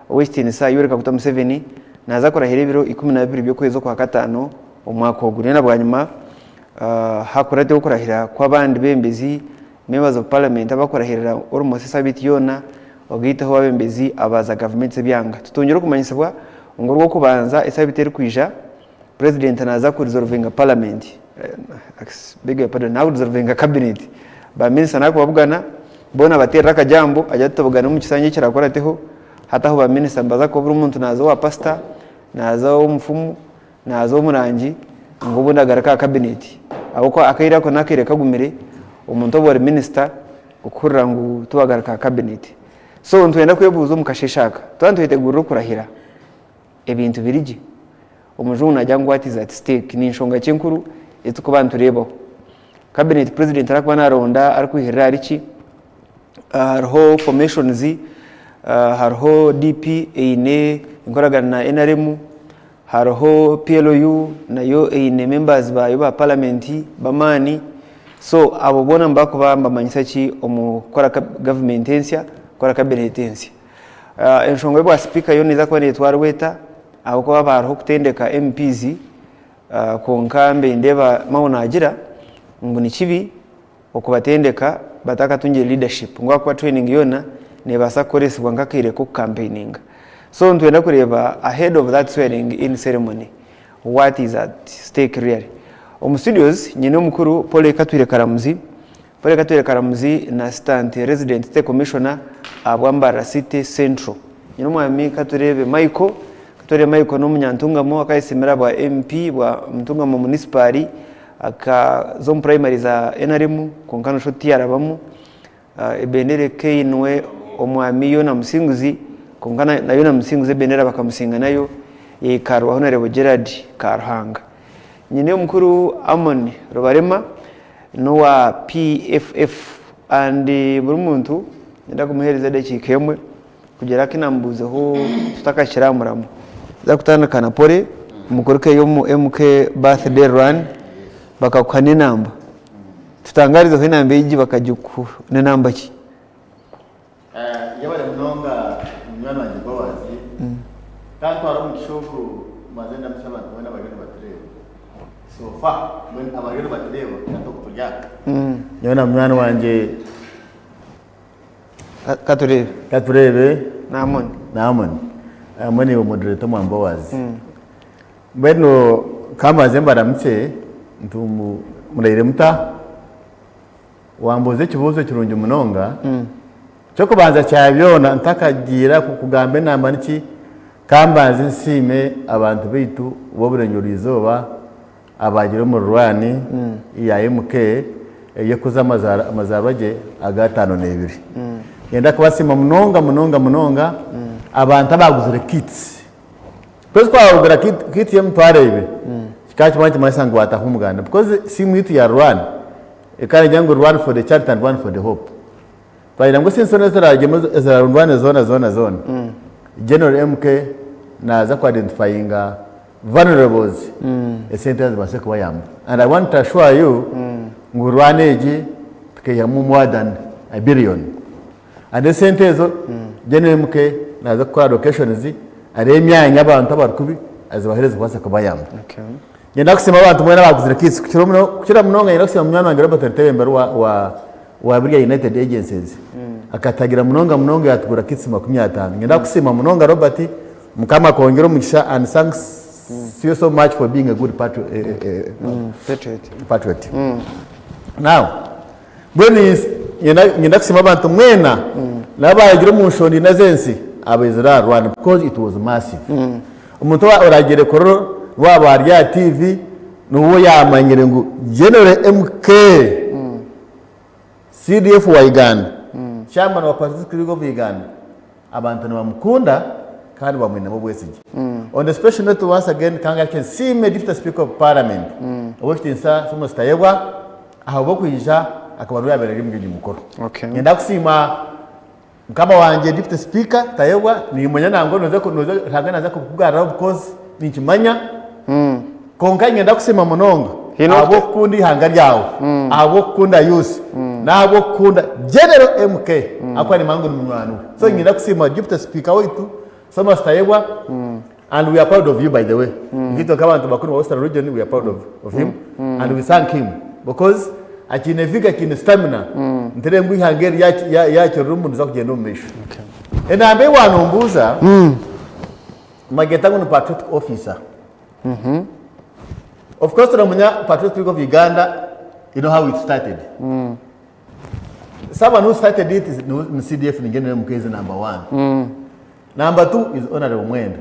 Western Sa Yoweri Kaguta Museveni naza kurahira ibiro 12 byo kwezi kwa gatano umwaka ogure nabwa nyuma hakurate yo kurahira kw'abandi bembezi members of parliament abakurahirira almost sabiti yona ogitaho abembezi abaza government byanga tutongera kumanyisabwa ngo rwo kubanza esabiti eri kwija president naza ku resolvinga parliament big pardon now resolvinga cabinet ba minister nako babugana bona batera akajambo ajya tubugana mu kisange kirakorateho hataho ba minister mbaza ko buri umuntu nazo wa pastor nazo umfumu nazo murangi ngo bunagara ka cabinet abo ko akayira ko nakire kagumire umuntu obore minister gukurira ngo tubagara ka cabinet so ntwenda kwebuza mukashishaka twantu yitegura kurahira ebintu birigi umujungu najyango ati at stake ni nshonga cyenkuru etuko bantu rebaho cabinet president arakwa naronda arikuhirira ariki hariho formations hariho DP eine inkoragana na NRM hariho PLU nayo eine members bayo ba parliament bamani so abo bona mbako bambamanyisa ki omukora government ensia kora cabinet ensia enshonga bwa speaker yo niza ko netwara weta abo ko bariho kutendeka MPs konkambe ndeba mauna agira ngo ni kibi okubatendeka bataka tunje leadership ngo akwa training yona nebasa koresibwa ngakire ku campaigning so ntwenda kureba ahead of that swearing in ceremony what is at stake really studios nyine mukuru Paul Katwire Karamuzi na assistant resident state commissioner abwambara city central nyine mwami katurebe Michael no munyantungamo akayisemera bwa MP bwa mtungamo municipal aka zone primary za NRM konkano shoti yarabamu ebenere keinwe omwami yo na musinguzi konkana nayo na musinguzi benera bakamusinga nayo yikarwa honorable Gerard Karhanga nyine mukuru Amon Robarema no wa PFF and buri muntu ndako muhereza dakikemwe kugera kinambuzeho tutakashyiramuramo zakutandukana pole mukoruke yo mu MK birthday run bakakwane namba tutangariza ko namba yiji bakajuku ne namba ki yabale munonga mwana wanje bawazi tanto ari mukishofu mazenda msaba kubona bagenda batireba so fa when abagenda batireba nato kuryaka nyona mwana wanje katurebe namoni amoni wo moderator mwambo wazi beno kama zemba ramutse ntumu murayire muta wamboze kibuzo kirungi munonga cyo kubanza cyabyona ntakagira kukugambe namba niki kambanze nsime abantu bitu bo burenyura izoba abagira mu rwani ya MK yakuza amazarwaje agatano n'ebiri yenda kubasima munonga abantu abaguzure kits kwezi kwagura kit yemtwarebe kikachi manje masango atahumuganda because simwitu ya rwan ekare jango rwan for the charity and one for the hope twaira ngo sinsone zara rwan zona general MK naza ku identifying vulnerables essentials baseko bayamba and I want to assure you ngurwaneji tukayamu more than $1 billion and the sentence general MK naza ku allocations ari emyanya abantu abarukubi azibahereza kwasa kubayamba okay yenda kusema abantu mwe nabaguzira kisi kukira munonga yenda kusema mwana wangira batatebe wa Bria United Agencies akatagira munonga yatugura kisi 50 yenda kusema munonga Robert mukama kongero mukisha and thanks you so much for being a good patriot now when is yenda kusema abantu mwena nabagira mu shondi nazensi abizira Rwanda because it was massive umuntu oragire kororo waba rya TV nuwo yamanyire ngo General MK CDF wa Uganda chairman wa Pacific of Uganda abantu bamukunda kandi bamwina mu bwesigi on the special note once again kanga can see me deputy speaker of parliament obutinsa sumo stayebwa aho bokuyija akabaru yabereye mu mukoro okay ngenda kusima mkama wanje deputy speaker tayebwa ni munya nango noze hagana za kugara because nikimanya konka ngenda kusema munonga abo kundi hanga ryawo abo kunda yusi nabo kunda General MK akwa ni mangu mwana so ngenda kusema deputy speaker wetu Soma Stayebwa, and we are proud of you, by the way. If you talk about the Bakuru Western region, we are proud of him, and we thank him because akinefika kina stamina nterembu hangeri ya chirumu ndiza kugenda umesho. Enambe wanombuza magetangu ni patriotic officer. Of course, the Patriotic of Uganda, you know how it started. Someone who started it is CDF Nigerian MK number 1. Number 2 is Honorable Mwenda.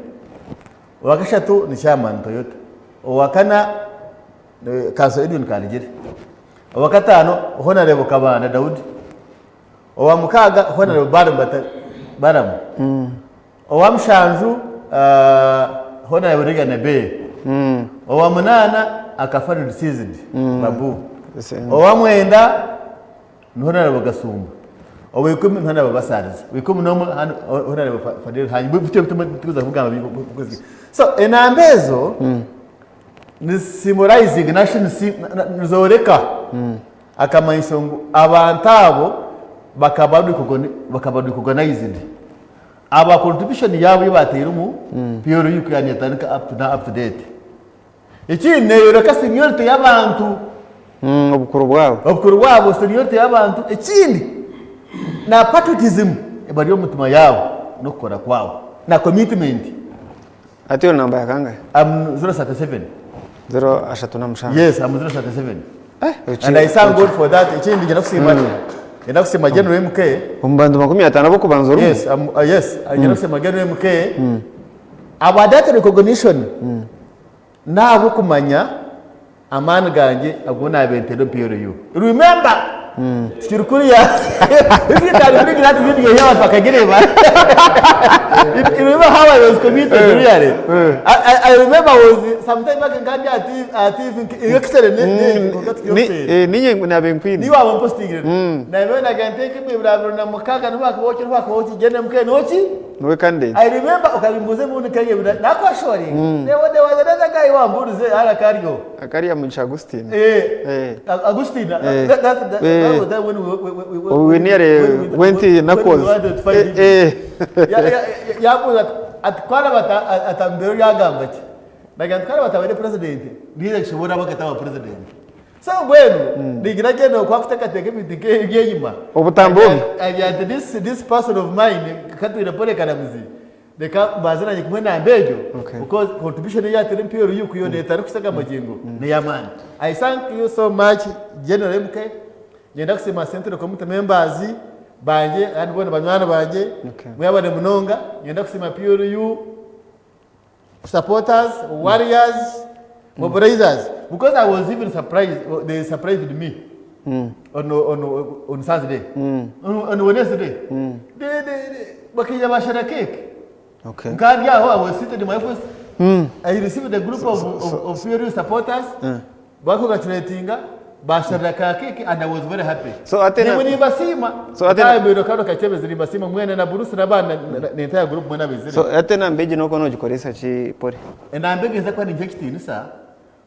Wakasha tu ni chairman Toyota. Wakana Council Edwin Kalijiri. Wakatano Honorable Kabana Daudi. Owamukaga Honorable Baram. Owamshanju Honorable Riga Nebe. Owamunana akafanya seasoned babu. Owamwenda Honorable Gasumba. Owekumi Honorable Basariza. Wekumi nomu Honorable Fadil Hanyi. Tukuza kugamba because so enambezo ni symbolizing nation nzoreka akamanyisongo abantu abo bakabadu kuganized aba contribution yabo yibatera mu pure yukanyatanika up to date ikindi yoreka seniority y'abantu obukuru bwabo seniority y'abantu ikindi na patriotism ebari omutima yabo no kukora kwabo na commitment ati namba yakanga 037 0 yes I'm 037 and I thank God for that ikindi njya kusima kusema General MK umbandu 15 bo kubanza urumu yes njya kusema General MK aba that recognition nabo kumanya amani gange agona bentero PRU remember Chirkuria if you can bring that video here bakagireba you remember how I was committed really I remember was sometime back in Gambia at ninye nabenkwini ni wa posting na when I can take me brother na mukaka ni wako gene mke nochi no candidate I remember ukabimbuze mu nikaye na kwa shori there was another guy wa mburuze ala kario akaria muncha Agustin Agustin that when we near went nakos yapo atkwala bata atambero yagambaki nagantwala bata wale president ndiye kishobora bakata wa president so bueno ndigiraje no kwa kutaka teke bitike yeyima obutambomi this person of mine katwira pole kana muzi deka bazana yikumwe na mbejo because contribution ya TMPR yuko yone tari kusaga majengo ni yamani I thank you so much General MK ngenda kusema central committee members banje and bona banywana banje mwabane munonga ngenda kusema PRU supporters warriors mobilizers because I was even surprised they surprised me on Saturday on Wednesday they bakija bashara cake ngadi aho I was sitting in my office I received a group of PRU supporters congratulating bashara cake and I was very happy so atena ni basima so atena biro kado kachebe zili basima mwene na burusi na bana ni entire group mwena bezile so atena mbeji noko no jikoresa chi pori na mbege za kwa ni injecting sa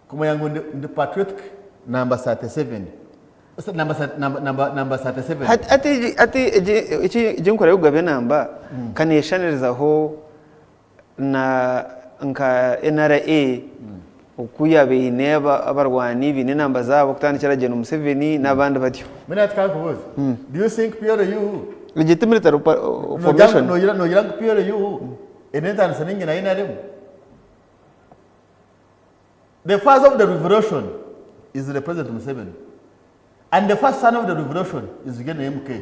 kuma yangu ndi patriotic number 37 number 37 ati jinkora yugabe namba kaneshaniriza ho na nka NRA ukuyabe ineba abarwani bine namba zabo kutandikira Gen Museveni nabandi batyo mina atakakubuza do you think PRU legitimate formation no young PRU enenta saningi na ina demu the father of the revolution is the President Museveni and the first son of the revolution is Gen MK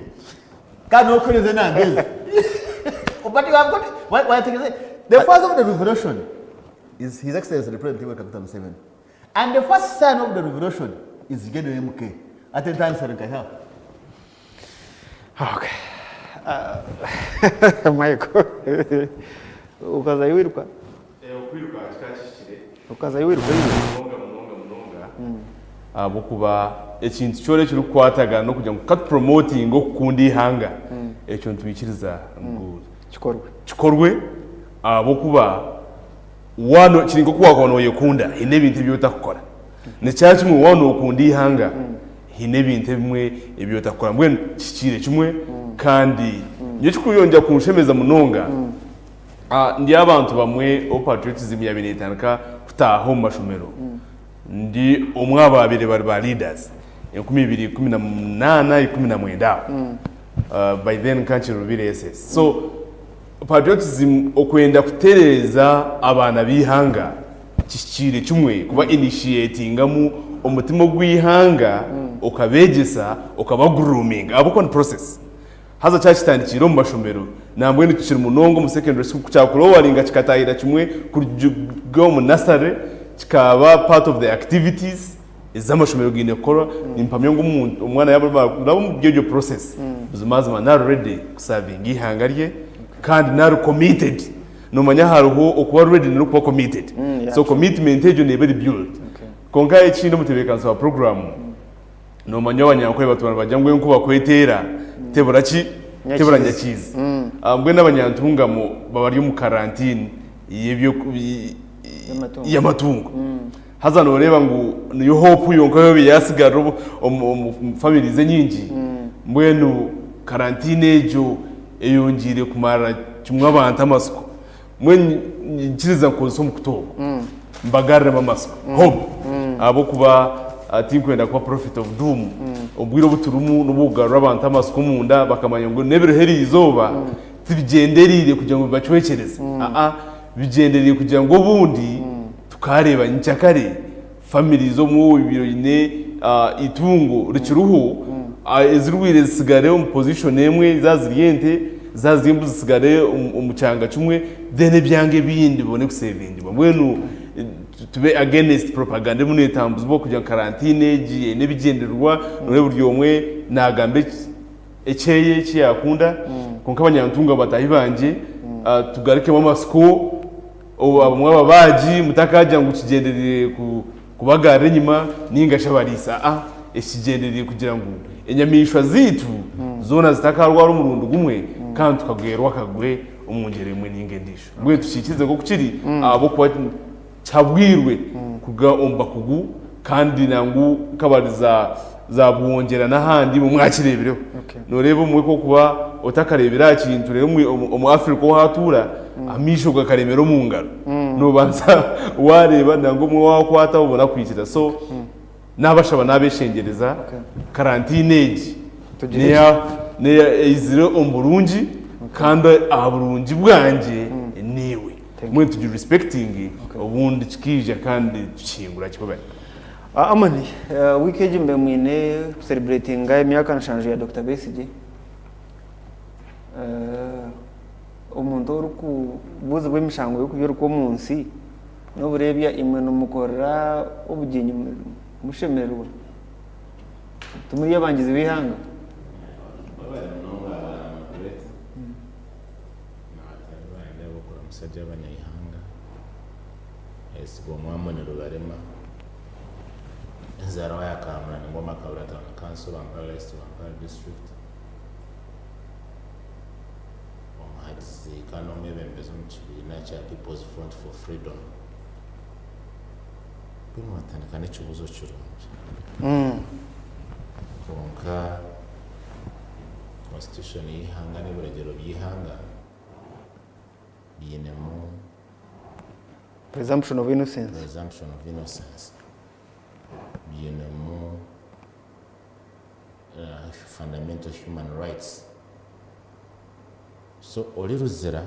can okolize na ngezi but you have got why the father of the revolution is His Excellency the President Capital Museveni and the first son of the revolution is Gen MK at the time Serenka okay Michael ukazayirwa ukwiruka kashikire ukazayirwa munonga abokuba ekintu cyore kirukwataga no kujya cut promoting okundi hanga ekyo ntwikiriza ngo kikorwe abokuba wano kiringo kwakona yekunda ine bintu byotakukora ne cyacu mu wano okundi hanga ine bintu bimwe ebyotakukora mbwe kikire kimwe kandi nyo kikuyonja kunshemeza munonga ndi abantu bamwe o patriotism ya binetandika kutaho mu mashomero ndi umwe ababiri bari ba leaders 2018 19 by then kanchiro bire SS so patriotism okwenda kutereza abana bihanga kishire cyumwe kuba initiatingamu umutima gwihanga okabegesa okabagrooming abukon process haza cyakitandikiro mu mashomero nambwe n'ikiri munongo mu secondary school cyakurowaringa kikatayira kimwe kuryo mu nursery kikaba part of the activities izamashomero gine kora impamyo ngo umwana yabo mu byo process bizumazima na ready kuserving ihanga rye kandi na committed no manya haruho okuba ready no kuba committed so commitment ejo ne very build konka ikintu mutebekanza program no manya abanyankwe batwana bajyangwe nko bakwetera tebura nyakizi ambwe n'abanyantungamo babari mu karantine yebyo y'amatungo hazano ureba ngo niyo hope yonka yo yasigara family ze nyingi mbwenu karantine ejo eyongire kumara kimwe abantu amasiko mwe nkiriza nkozo mu kutoba mbagarre mamasiko hope abo kuba atinkwenda kwa prophet of doom ubwiro buturumu n'ubugarura abantu amasiko munda bakamanya ngo nebere heri izoba tibigenderire kugira ngo bacwekereze bigenderire kugira ngo bundi tukareba ncyakare family zo mu bibiro ine itungo rikiruhu ezirwire zisigare mu position emwe zaziriyente zazimbu zisigare umucanga cumwe dene byange bindi bone kusevinga mbwenu tube against propaganda mune tambuzo bo kujya karantine giye nebigenderwa none buryo omwe nagambe ekeye cyakunda konka abanyantunga batahi banje tugarike mu masiko abamwe babaji mutakajya ngo kigenderere kubagara nyuma ningasha barisa ekigenderere kugira ngo enyamishwa zitu zona zitakarwa umurundo gumwe kandi tukagwerwa kagwe umungere mwe ningendisha mwe tukikize ngo kukiri abo kwa cyabwirwe kuga omba kugu kandi nangu kabariza zabwongera nahandi mu mwakirebereho norebo mwe ko kuba otakarebera kintu rero mu Afrika ho hatura amisho gakaremero mu ngaro no banza wareba nango mwe wakwata ubona kwikira so nabashaba nabeshengereza karantine age neya izire omburungi kandi aburungi bwanje niwe mwe tugi respecting ubundi kikije kandi tukingura kikobaye amani weekend mbe mwine celebrating imyaka nshanje ya Dr. Besigye umuntu uruku buze bw'imishango yo kuyora ko munsi no burebya imwe no mukora ubuginyi mushemererwa tumuri yabangize bihanga musajja abanyayihanga esigo mwamonero barema nzara yakamura ngoma kaburata council Kampala East Kampala district omahadisi kano mebembezo mukibina kya People's Front for Freedom kumwatandika n'ekibuzo kirungi konka constitution y'ihanga n'uburengero by'ihanga bienemo presumption of innocence bienemo fundamental human rights so oliruzira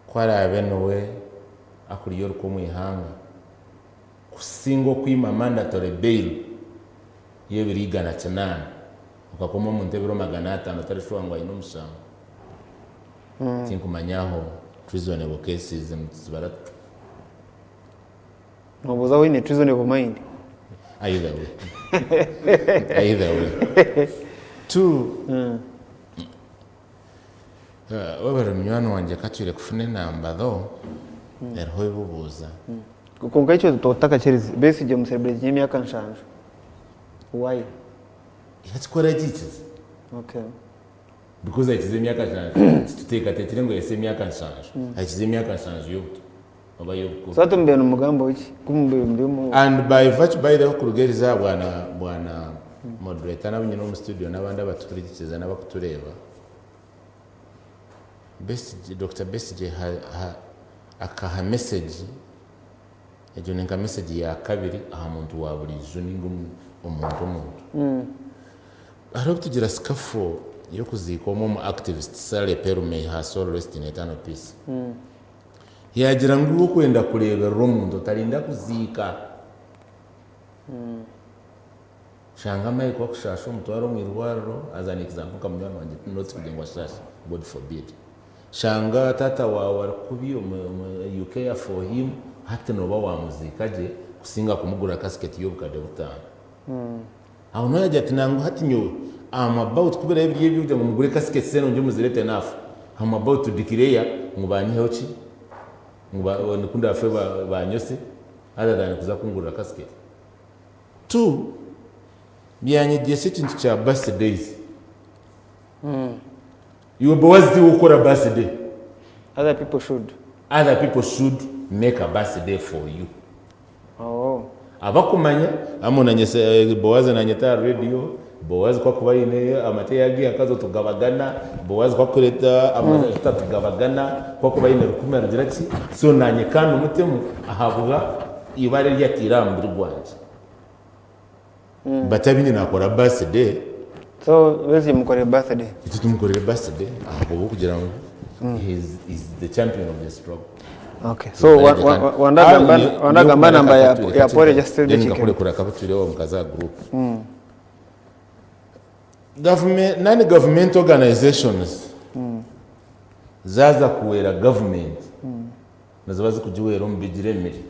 kwara abenewe akuriyo ko mu ihanga kusingo kwima mandatory bail yebirigana cyanana ukakoma mu ntebero 500 tarishwangwa ino musango tinkumanyaho treasonable cases mzibara nobuza wine treasonable mind either way two wabara mnywano wanje katwire kufune namba tho erho ibubuza kukonga icho tutotaka cherizi Besigye mu celebrate y'imyaka nshanje why yatsikora jitis because it is emyaka nshanje tuteka tetire ngo ese emyaka nshanje hakize emyaka nshanje yobuto baba yobuko so tumbe no mugambo wiki kumbe and by the kurugeriza bwana moderator nabinye no mu studio nabandi abaturikiza nabakutureba Dr. Besigye akaha message ejo nenga message ya kabiri aha muntu wa buli zuningo omuntu hariho tugira scaffold yo kuzika mu activist Sale Perume ha soul rest in eternal peace yagira ngo kwenda kurebera omuntu tarinda kuzika shanga mai kwa kushasha mutwaro mwirwaro as an example kamwana wanje not kujengwa shasha god forbid shanga tata wawe kubi UK for him hata no bawa muzikaje kusinga kumugura casket y'obukade butano aho no yaje tinangu hati nyo am about kubera ibyo byo mugure casket seno nje muzirete nafu am about to declare ngubanye hochi ngubakunda afe banyose other than kuza kungura casket two byanye gese kintu cha birthdays you boys do ukora birthday other people should make a birthday for you. Abakumanya amunanye Bowazi na nyeta radio Bowazi kwa kuba ine amate yagi akazo tugabagana Bowazi kwa kureta amata tugabagana kwa kuba ine rukumira direct so nanye kandi umutemu ahabwa ibare ryatirambi rwanje batabini nakora birthday so wezi mukore birthday tumukore birthday ahabo kugira ngo is the champion of the struggle. Okay, so wanagamba namba ya pole just the chicken. Kule kura kapitulio mkaza group. Government organizations zaza kuwera government nazabazi kujiwera mbijiremeri.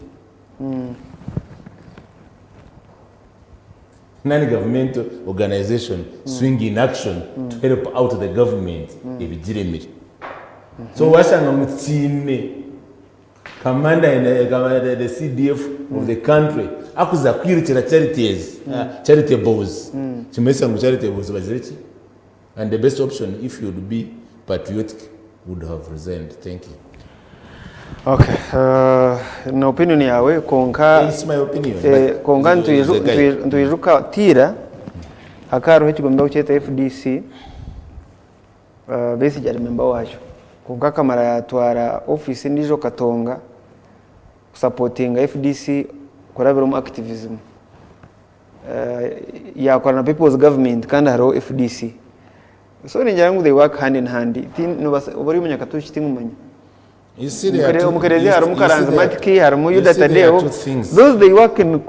Government organization swing in action to help out the government ebijiremeri. So washanga mutine commander in the CDF of the country akuza kwirukira charities charitables chimesa ngo charitables baziriki and the best option if you would be patriotic would have resigned. Thank you. Okay, na opinion yawe konka it's my opinion konka ntuyiruka tira akaro hekigomba kucheta FDC Besigye ari member wacho konka kamara yatwara office ndijo Katonga supporting FDC korabero mu activism yakora na people's government kandi haro FDC so ninjira ngo they work hand in hand no bari munya katushi tingumanya umukerezi haro mukaranza matiki haro mu yuda tadeo those they work in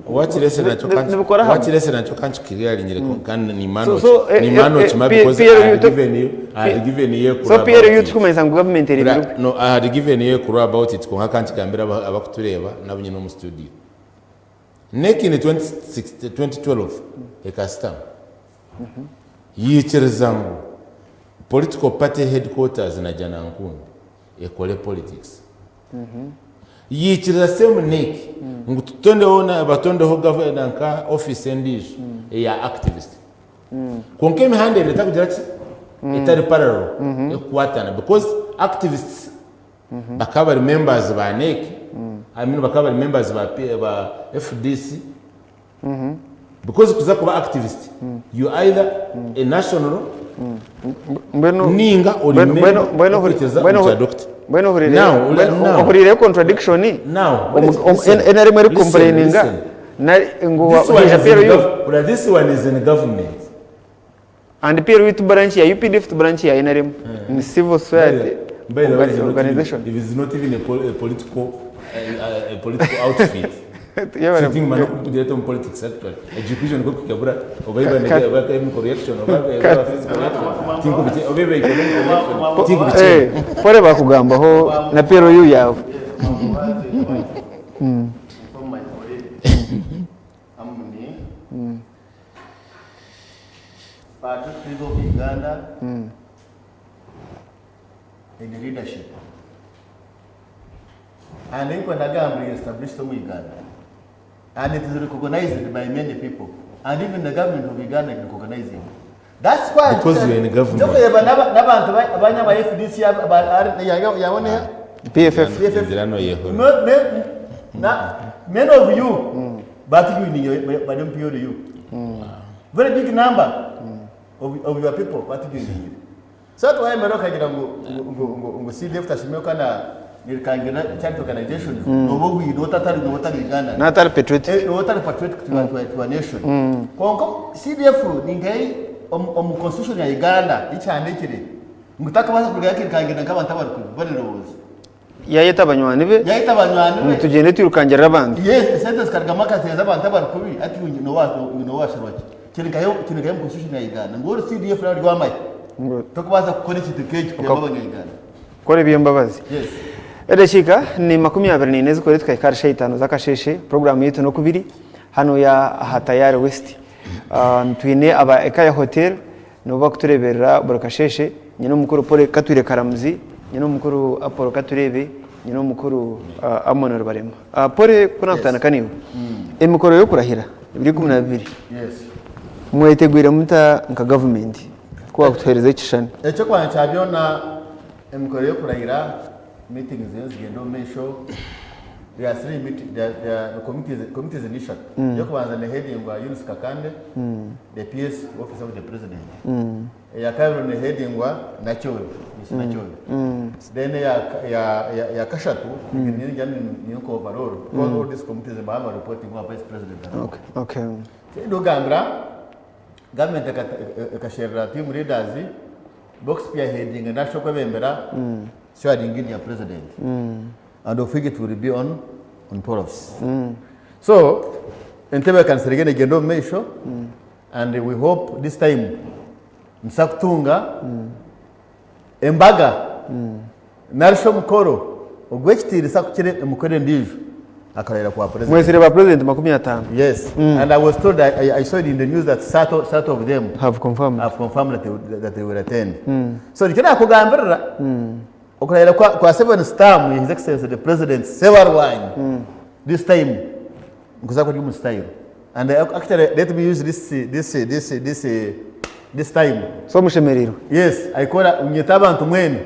what lesson nacho kanchi clearly nyire kandi ni mano chima because I had given you so Pierre youth kumeza ngo government no I had given you kura about it ko kanchi kambira abakutureba nabunye no mu studio neki in 2012 ekastam yicherezangu political party headquarters na Janankuni ekole politics yichira same neki ngututonde ona batonde ho government ka office ndizo ya activist konkeme hande leta kugira ati etari parallel ekwatana because activists bakaba members ba neki I mean bakaba members ba FDC because kuza kuba activist you either a national ninga bueno horire contradiction now enari mari complaining na ngo this one is in government and Pierre with branch ya UPDF branch ya enari in civil society organization if it's not even a political outfit sitting man kudireta mu politics sector education ko kikabura obaiba nega correction obaiba physical tinko biche obaiba economic tinko biche pore bakugamba ho na pero yu yawe part of Uganda in the leadership and then when Agambri established in Uganda and it is recognized by many people and even the government of Uganda is recognizing. That's why because we are in the government. PFF. Many of you, but you in you. Very big number of your people, but you in you. so twayemera kagira ngo CDF tashimye kana nirikangena charity organizations no bugwi tatari Uganda na tatari patriotic no tatari patriotic to a nation konko CDF ningai constitution ya Uganda icyane kire ngutaka baza kurya kirikangena nk'abantu bariroboza yayita abanywani be tugende turukangira abantu yes sente zikarigama kateza abantu barikubi ati no washarwaki kirikayo constitution ya Uganda ngoro CDF rari rwamaye tukubaza gukora ikintu keje cy'abanyarwanda kore biyembabazi yes edashika ni 24 zikore twikarisha 5 zakasheshe program yetu no kubiri hano ya Hatayari West twine aba Ekaya Hotel no bakutureberera burakasheshe nyine umukuru Paul Kature Karamuzi nyine umukuru Apollo Katurebe nyine umukuru Amonor Barema Paul kuna kutanakaniwe emikoro yo kurahira 2012 yes mwetegwira muta nka government kwa kutuhereza ikishani echo kwa chabiona emikoro yo kurahira meetings zigendo mesho there are 3 meetings there are committees initiative yo kubanza ne heading wa Yunus Kakande the PS officer of the president ya kabiri ne heading wa Nachowe then ya Kashatu ni jani ni ko overall all these committees ba reporting wa vice president okay ndo gambra government akashera team leaders box pia heading na shoko bembera sharing in your president and of it will be on polls so entebe kan serigene gendo mesho and we hope this time msakutunga embaga narisho mukoro ogwekitiri sakukire mukore ndijo akarera kwa president mwesire ba president 15 yes and I was told I saw it in the news that sat of them have confirmed that they will attend so nikina kugambirira okurera kwa 7 star his excellency the president several wine this time ngoza ko mu style and actually let me use this time so mushemeriro yes I call unyeta abantu mwene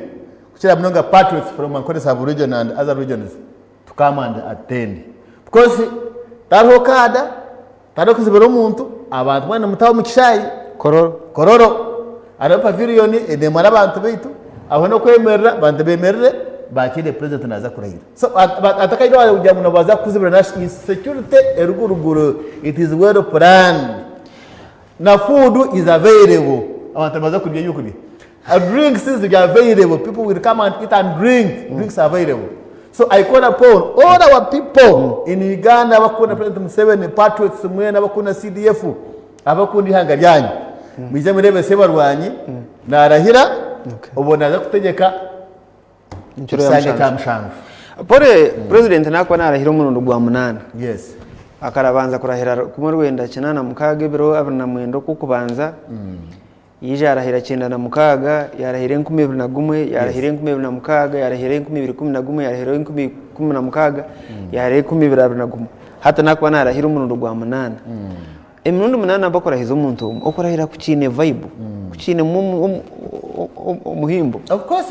kuchira mnonga patriots from Ankole Sub region and other regions to come and attend because tarokada tarokuzibero umuntu abantu mwene mutaho mukishayi kororo ara pavilion edemara abantu beitu aho no kwemerera bande bemerere bakire president naza kurahira so atakairo ujya muno baza kuzibira national security eruguruguru it is well planned na food is available abantu baza kurya yukuri drinks is available people will come and eat and drinks are available so I call upon all our people in Uganda bakuna president Museveni patriots mwena bakuna CDF abakundi hanga ryanyu mwize murebe sebarwanyi narahira ubona za kutegeka inchuro ya mshangu pore president nakwa narahira umurundo gwa 8 yes akarabanza kurahira kumurwenda kinana mukage biro abana mwendo kukubanza yije arahira 9 na mukaga yarahire 2021 yarahire 2026 yarahire 2011 yarahire 2010 na mukaga yarahire 2021 hata nakwa narahira umurundo gwa 8 emirundo 8 bakora hizo umuntu okorahira kuchine vibe kuchine muhimbo of course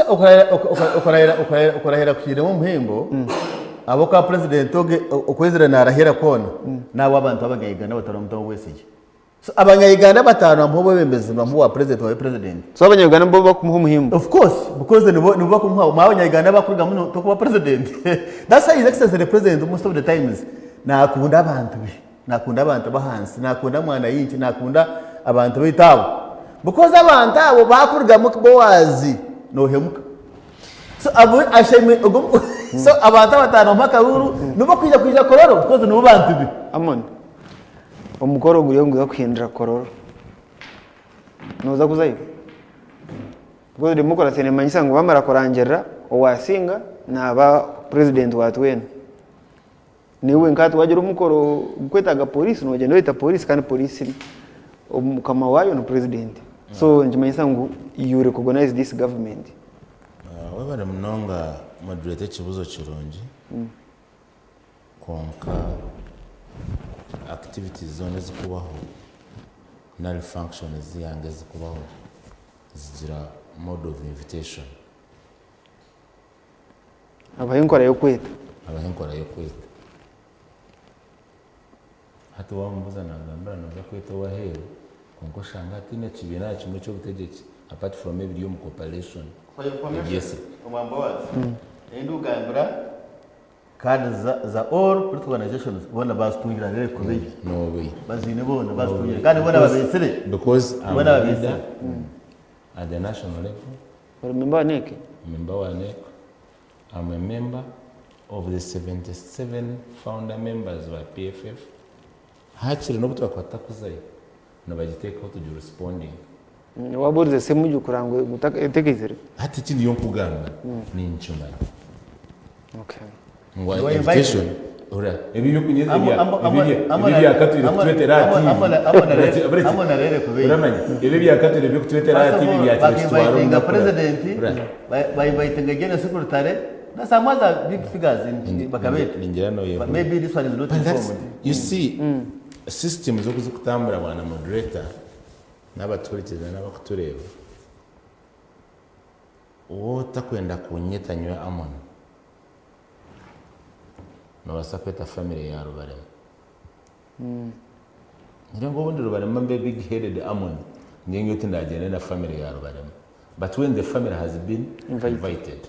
okorahira kuchine muhimbo abo ka president oge okwezera narahira kona nawo abantu abagayigana bataramuto wesije so abanyayigana batanu amhobo bembeze bamwe wa president so abanyayigana bo bakumuha muhimbo of course because nibo bakumuha abanyayigana bakurga muno to kuba president that's why his excellency the president most of the times nakunda abantu nakunda abantu bahansi nakunda mwana yinki nakunda abantu bitabo because abantu abo bakurga mu bowazi no hemuka so abo asheme so abantu batano mpaka huru nubo kwija kororo because nubo bantu bi amon umukoro guriyo nguza kwindira kororo noza kuzayo because demokora sene manyisango bamara korangera owasinga naba president watwene niwe nkati wagira umukoro kwetaga police no genda wita police kandi police kama wayo no president so njimanyisango you recognize this government wabare mnonga moderator kibuzo kirungi konka activities zone zikubaho null function ziyange zikubaho zigira mode of invitation abahinkora yo kweta hata wambuza nagambara noza kweta wahewe konko shanga tine kibina kimwe cyo butegeki apart from every home cooperation. Yes. Omwambo wazi. Endo gambra kandi za all political organizations bona bazitungira rero kubeye. No way. Bazine bona bazitungira kandi bona babesere. Because I'm a leader at the national level. Remember NEC? Member wa NEC. I'm a member of the 77 founder members of PFF. Hachiri no kutoka kwatakuzayo. No bagiteka how to do responding. Waburize semuju kurangwe gutekezere. Hati chindi yonkugamba ni nchumba. Okay. Ngwa invitation. Ora, ebi yokunyeze ebi yakatu ile kutwetera ati. Amona rere kubeye. Uramanya, ebi yakatu ile kutwetera ati ibi ya twitwaro. President by inviting again secretary. Na some other big figures in Bakabet. But maybe this one is not informed. You see, system zo kuzikutambura bwana moderator n'abaturage n'abakutureba. Wota kwenda kunyetanywa Amon. N'abasapeta family ya Rubarema. Ngirango ubundi Rubarema mbe big headed Amon. Ngenye uti ndagenda na family ya Rubarema. But when the family has been invited.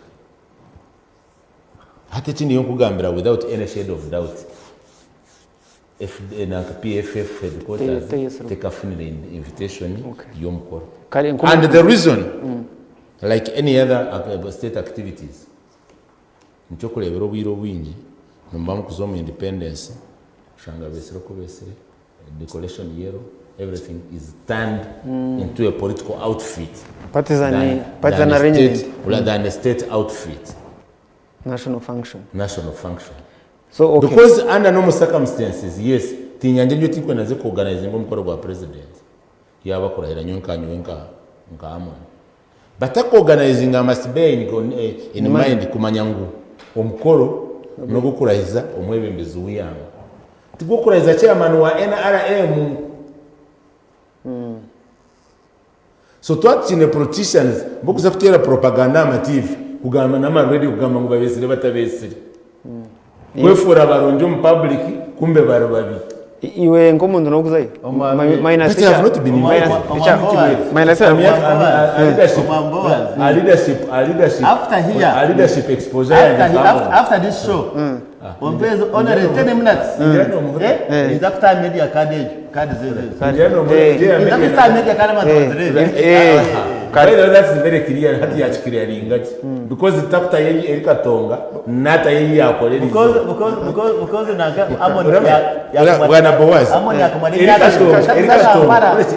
Hata chini yonkugambira without any shade of doubt. If the PFF headquarters take a family invitation, yomkoro. And the reason, like any other state activities, nchokolebero bwiro bwingi, nombamu kuzomu independence, shanga besero ko besere, decoration yero, everything is turned into a political outfit. Partisan arrangement. Rather than a state outfit. National function. National function. So okay. Because under normal circumstances, yes, tinyanje nyo tikwe naze ko organize ngomukoro gwa president. Yaba kurahira nyonka nka Amon. But organizing must be in mind kumanyangu omukoro no gukurahiza omwebembezi wiyanga. Tigukurahiza chairman wa NRM. So twatine politicians bokuza kutera propaganda amative kugamba na radio kugamba ngo babesire batabesire. Kwefura baronjo mu public kumbe baro babi. Iwe ngomuntu no kuzayo. Minus leadership after here leadership exposure after this show. On pays on a 10 minutes. Is after media card that's very clear hati ya chikiriaringa because takta yeye erikatonga nata yeye yakorera because naga Amon ya bwana Boaz Amon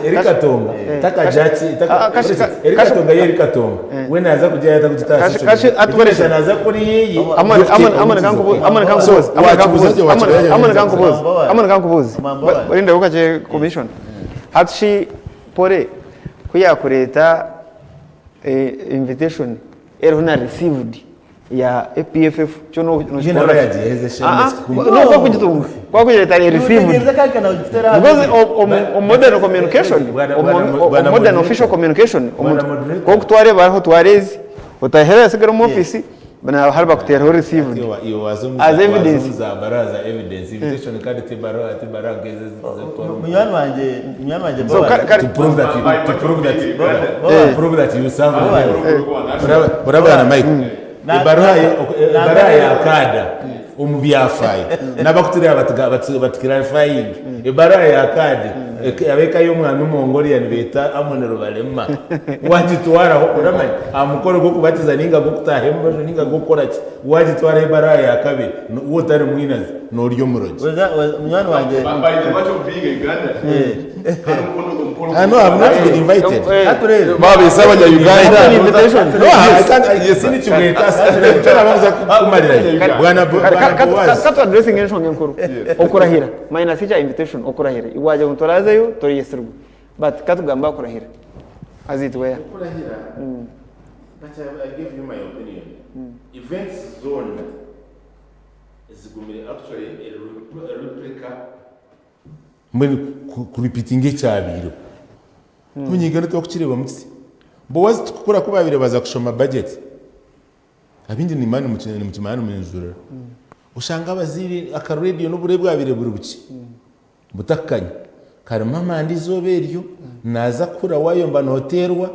erikatonga takajachi erikatonga yeye erikatonga wena aza kujya yata kujita kashi atweresha naza kuri yeye Amon kankubuzi barinda ukaje commission hatshi pore kuya kureta invitation erona received ya APFF chono general yaje shame no kujitunga kwa kujeta received because of modern communication modern official communication ko kutware baraho twarezi utahera sigara mu office bana harba kutera received as evidence za baraza evidence invitation card tibara ngeze munyana wanje to prove that you serve urabana Mike ibara ya kada umubyafai nabakutirira batikirifying ibara ya kada abeka y'umwana umongoriya nibeta Amonero Barema wagitwara ho uramanye amukoro go kubatiza ninga go kutahemba ninga go koraki wagitwara ibara ya kabiri wotari mwinazi no ryo muroji munyana wanje I know I'm not been invited. Babe sabanya Uganda invitation. No, I can't. You see it to me. Tell abaza kumarira. Bwana Boaz. Kata addressing nshonge nkuru. Okurahira. Minus ija invitation okurahira. Iwaje untolazeyo to yesirwa. But katugamba okurahira. As it were. Okurahira. But I give you my opinion. Events zone is actually a replica. Mbere kurepeatinge cyabiro. Munyigana to kukireba mutsi. Boaz tukukura kubabire baza kushoma budget. Abindi ni mani mutimano menzura. Ushanga baziri aka radio n'uburebwa bire buri buki. Butakanye. Kare mama ndizoberyo naza kura wayomba noterwa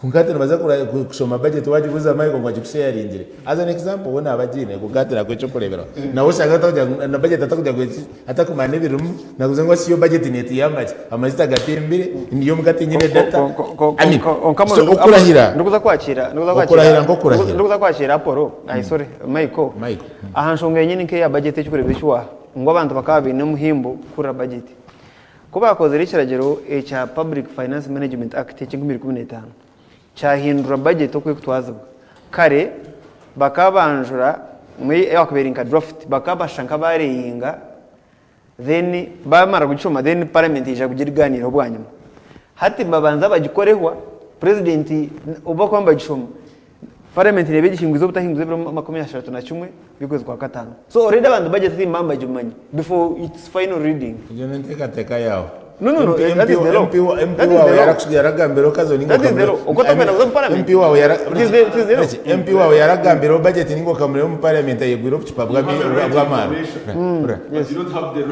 kunkatira baza kushoma budget waje kuza Michael ngo agikusharingire as an example wona abagine kugatira kwecho kurebera nawe ushaka takuja na budget atakuja atakumane birumu naguze ngo siyo budget neti yamaje amazita gatembere niyo mugati nyine data okurahira ndukuza kwakira ndukuza kwakira Apollo sorry Michael ahanshonga nyine nke ya budget cyo kurebera cyo ngo abantu bakabine muhimbo kura budget kuba akoze rikiragero cha Public Finance Management Act 2015 cyahindura budget okwe kutwazibwa kare bakabanjura muri yakuberinka draft bakabashanka bareyinga then bamara gucoma then parliament ija kugirganira obwanyuma hati babanza bagikorehwa president uba kwamba gicoma parliament rebe gishingwizo butahinguze 2031 bikwezi kwa 5 so already abantu budget imamba jumanye before its final reading ijone teka yao no that is the law MP wa yaragambiro kazo ningo MP wa MP wa yaragambiro budget ningo kamure mu parliament yegwiro kuchipabwa bw'amara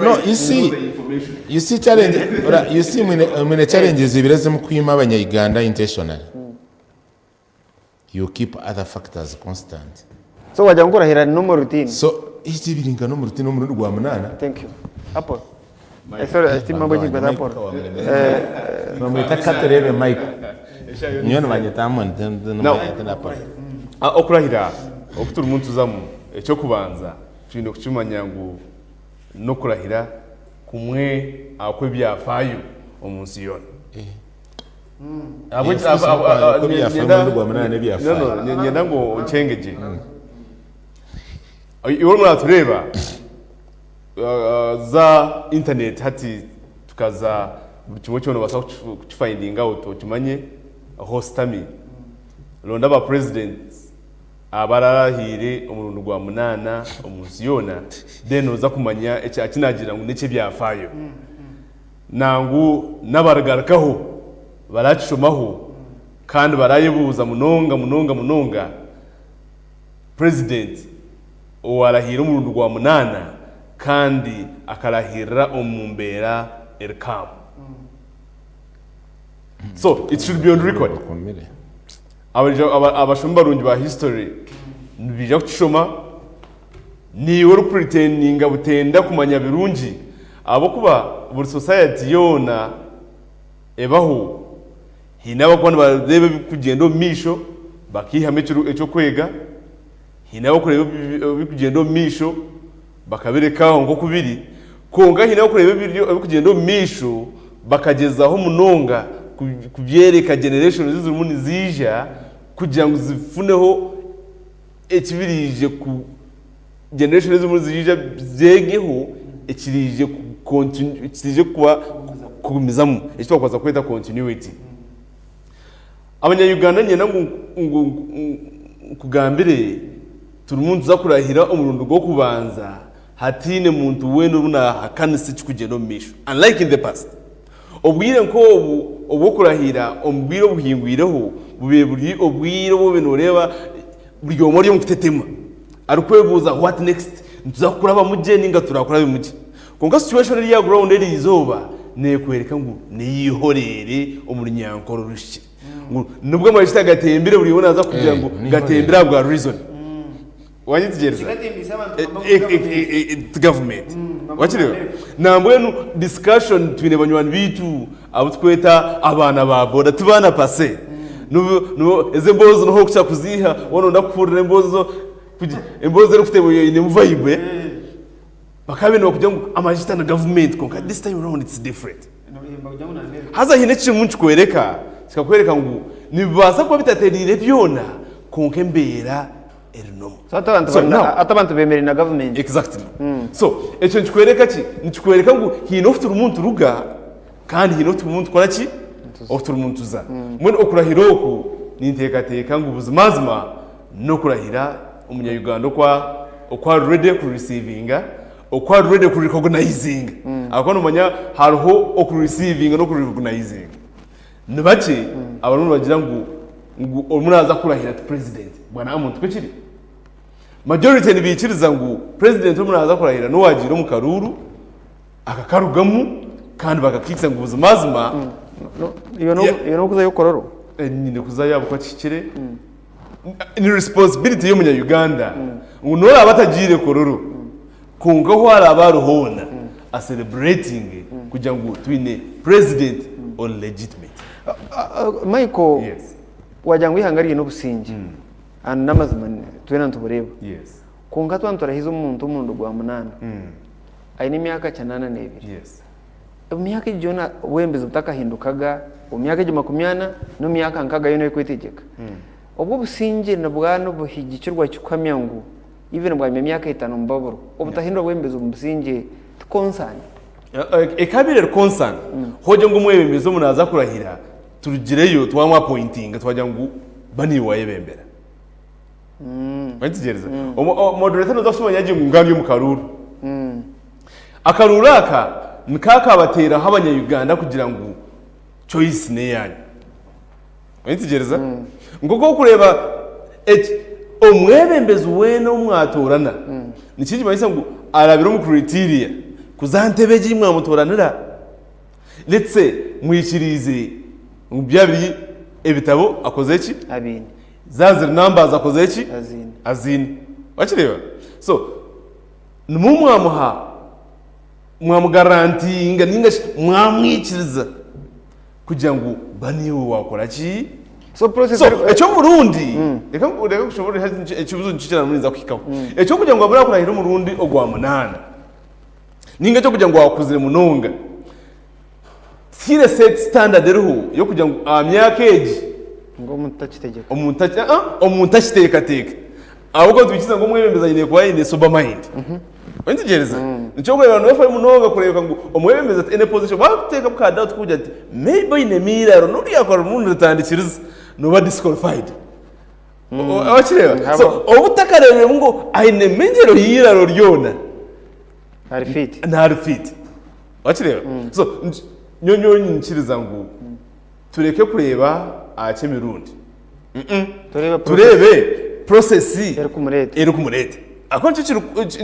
no you see challenge you see mune challenges ibireze mu kwima abanyayiganda intentionally you keep other factors constant so wajya ngurahira no mu routine so iki biringa no mu routine mu rwa munana thank you Apple sorry ati mambo jinga Apple mamwita katerebe Mike nyone banyetamo ntenda Apple okurahira okutura umuntu uzamu ecyo kubanza cyo kucumanya ngo no kurahira kumwe akwe byafayo umunsi yone nyenda ngo ncengeje iwo muratureba za internet hati tukaza kimwe cyo basa kufinding out tumanye hostami londa ba president abararahire umuntu rwa munana umunsi yona then uza kumanya akinagira ngo nece byafayo nangu nabargarakaho baracishomaho kandi barayebuza munonga president warahira umuntu rwa munana kandi akarahira umumbera Elcam so it should be on record abashumba rungi ba history bija kucishoma niwe pretendinga butenda kumanya birungi abo kuba buri society yona ebaho hinaba kwani barebe kugenda misho bakihame cyo kwega hinaba kureba bikugenda misho bakabirekaho ngo kubiri konga hinaba kureba biryo kugenda misho bakagezaho munonga kubyereka generation z'izumuni zija kugira ngo zifuneho ekibirije ku generation z'izumuni zija zegeho ekirije continue ekirije kuba kugumizamu ekitwa kwaza kweta continuity abanya-Uganda nyena ngo kugambire turi umuntu za kurahira umurundo go kubanza hatine muntu wendo buna hakanise kugenda misho unlike in the past obwire nko obo kurahira ombwiro buhingwireho bubeburi obwire bo benoreba buryo muri yo mtetema arukwebuza what next ntuzakuraba muje ninga turakurabe muje konga situation iri ya ground iri izoba ne kwereka ngo niyihorere umuryanko rushye nubwo amashita gatembere buri bona aza kugira ngo gatembera bwa reason wanyitigereza government wakiriwe nambwe no discussion twine banywana bitu abutweta abana ba boda tubana pase no ezembozo no hokucha kuziha wono ndakufurira embozo embozo rufite ne vibe bakabe no kugira ngo amashita na government konka this time around it's different haza hinechi muntu kwereka sikakwereka ngo nibasa ko bitaterire byona konke mbera erinomo so atabantu bemere na government exactly so echo nkwereka ki nkwereka ngo hino ufite umuntu ruga kandi hino ufite umuntu kora ki ufite umuntu za mwene okurahira ku nintekateka ngo ubuzimazima no kurahira umunya-Uganda kwa ready ku receivinga okwa ready ku recognizing akona umanya hariho oku receiving no ku recognizing nibaki abantu bagira ngo umunaza kurahira president bwana umuntu kwekiri majority nibikiriza ngo president umunaza kurahira no wagira mu karuru akakarugamu kandi bakakitsa ngo ubuzimazima iyo no kuza yokororo nyine kuzayabo kwa kikire ni responsibility yo munya-Uganda ngo nora abatagire kororo kunga ho hari abaruhona a celebrating kugira ngo twine president on legitimate. Michael, Yes. wajangu ihangariye no busingi anamazima twena ntubureba. Yes. Kunga twanturahiza umuntu gwa munana aine myaka 82. Yes. Myaka ijona wembeze utakahindukaga umyaka 80 no myaka nkaga yo no kwitegeka. Obwo busingi na bwana buhigikirwa cyukamya ngo even bwa myaka 5 mbaburo obutahindura wembeze umusingi tukonsanya. Ekabire concern hoje ngo mwebemeze munaza kurahira turugireyo twamwa pointing twajya ngo bani wayebembera. Wantigereza moderator ndashobora yagiye mu ngambi yo mu karuru. Akaruraka nkaka batera habanya-Uganda kugira ngo choice ne yanyu. Wantigereza ngo ko kureba omwebembeze weno mwatorana nikiji bayisa ngo arabiro mu criteria kuzantebeje mwamutoranira let's say mwikirize mu byabiri ebitabo akoze iki abini zazir numbers akoze iki azini wakireba so numumwamuha mwamugarantinga ninga mwamwikiriza kugira ngo baniwe wakora ki so process echo murundi reka kushobora ikibuzo ncikira muri nza kwikaho echo kugira ngo abura kurahira murundi ogwa munana ninga cyo kugira ngo wakuzire munonga tire set standard ruhu yo kugira ngo amyakeji ngo mutakitegeka omuntakitekateka ahubwo twikiza ngo mwebembeza nyine kwa ine sober mind wenzigereza nicyo ngo abantu bafa munonga kureka ngo omwebembeza ene position bateka bukada tukujya ati maybe ine miraro nuri yakora umuntu rutandikiriza no ba disqualified wakireba so obutakarebe ngo aine menjero yiraro ryona Harifit. Wakireba? So nyonyo nyinchiriza ngo tureke kureba akemirundi. Turebe process eri kumurete. Akonje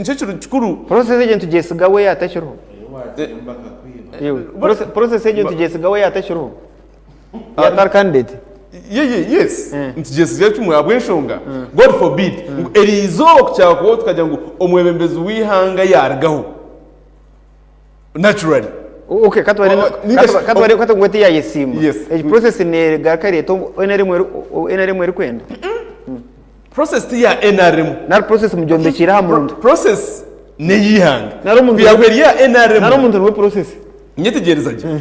nchechuru chukuru process agent jesigawe yatashuru. Process agent jesigawe yatashuru. Yatar candidate. Yes. Ntijesigaye cyumwe abweshonga. God forbid. Erizo cyako tukajya ngo omwebembezi wihanga yargaho. Naturally. Okay, katwari ngwete ya yesimu. Yes. Process ne gakari to NRM eri kwenda. Process ya NRM. Na process mujondekira ha muntu. Process ne yihanga. Naro muntu ya NRM. Naro muntu we process. Nyetegereza je.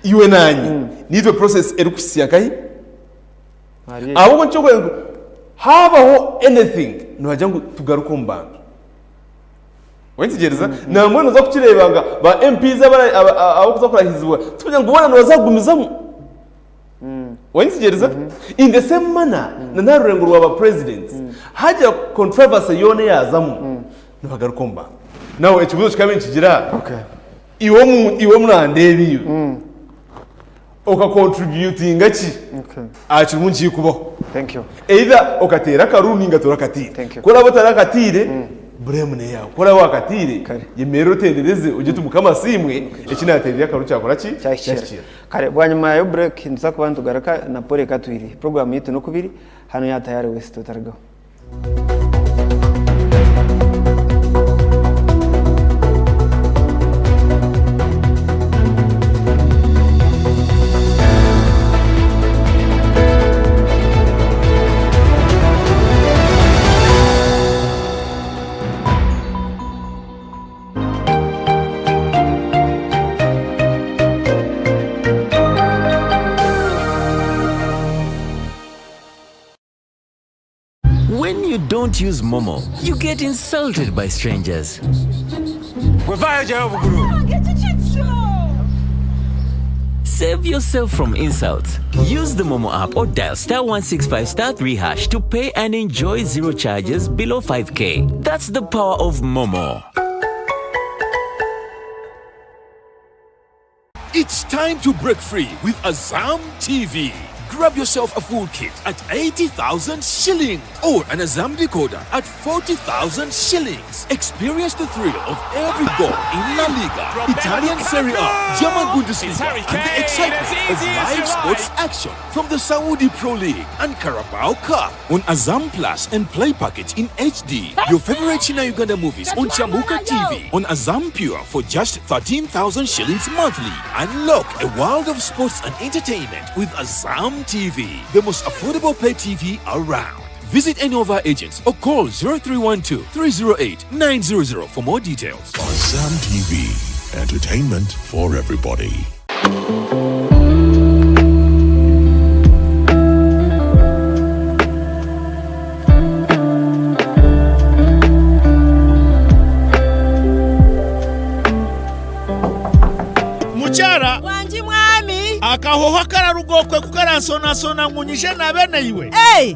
Iwe nanyi. Nitwe process eri kusiyakahi. Ahubwo nchoko ngo habaho anything no hajya ngo tugaruka mbantu. Wenzigereza na mwana zo kukirebanga ba MPs abo kuzakurahizwa tuvuga ngo bona bazagumizamo wenzigereza in the same manner na narurengo rwa presidents hajya controversy yone yazamo nibagaruka mba nawe ikibuzo kikabenkigira iwo mwandebiyo oka contributing aki akiri munki kubaho thank you either okatera karuni ngatora katire kora botara katire bremne yawe kora wakatire yemero tendereze uje tumukama simwe ekinaterera akaru cyakora ki cyashira kare bwanyuma yo break ndiza kubantu garaka na pole katwiri program yitu no kubiri hano ya tayari west totargo. Don't use Momo. You get insulted by strangers. Save yourself from insults. Use the Momo app or dial *165*3# to pay and enjoy zero charges below 5K. That's the power of Momo. It's time to break free with Azam TV. Grab yourself a full kit at 80,000 shillings or an Azam decoder at 40,000 shillings. Experience the thrill of every goal in La Liga, Italian Serie A, German Bundesliga, and the excitement of live sports action from the Saudi Pro League and Carabao Cup on Azam Plus and Play Package in HD. Your favorite China Uganda movies on Chambuka TV on Azam Pure for just 13,000 shillings monthly. Unlock a world of sports and entertainment with Azam TV, the most affordable pay TV around. Visit any of our agents or call 0312-308-900 for more details. Azam TV, entertainment for everybody. Muchara wanji mwami akahoho kararugokwe kukaransonasona nkunyishe na bene iwe.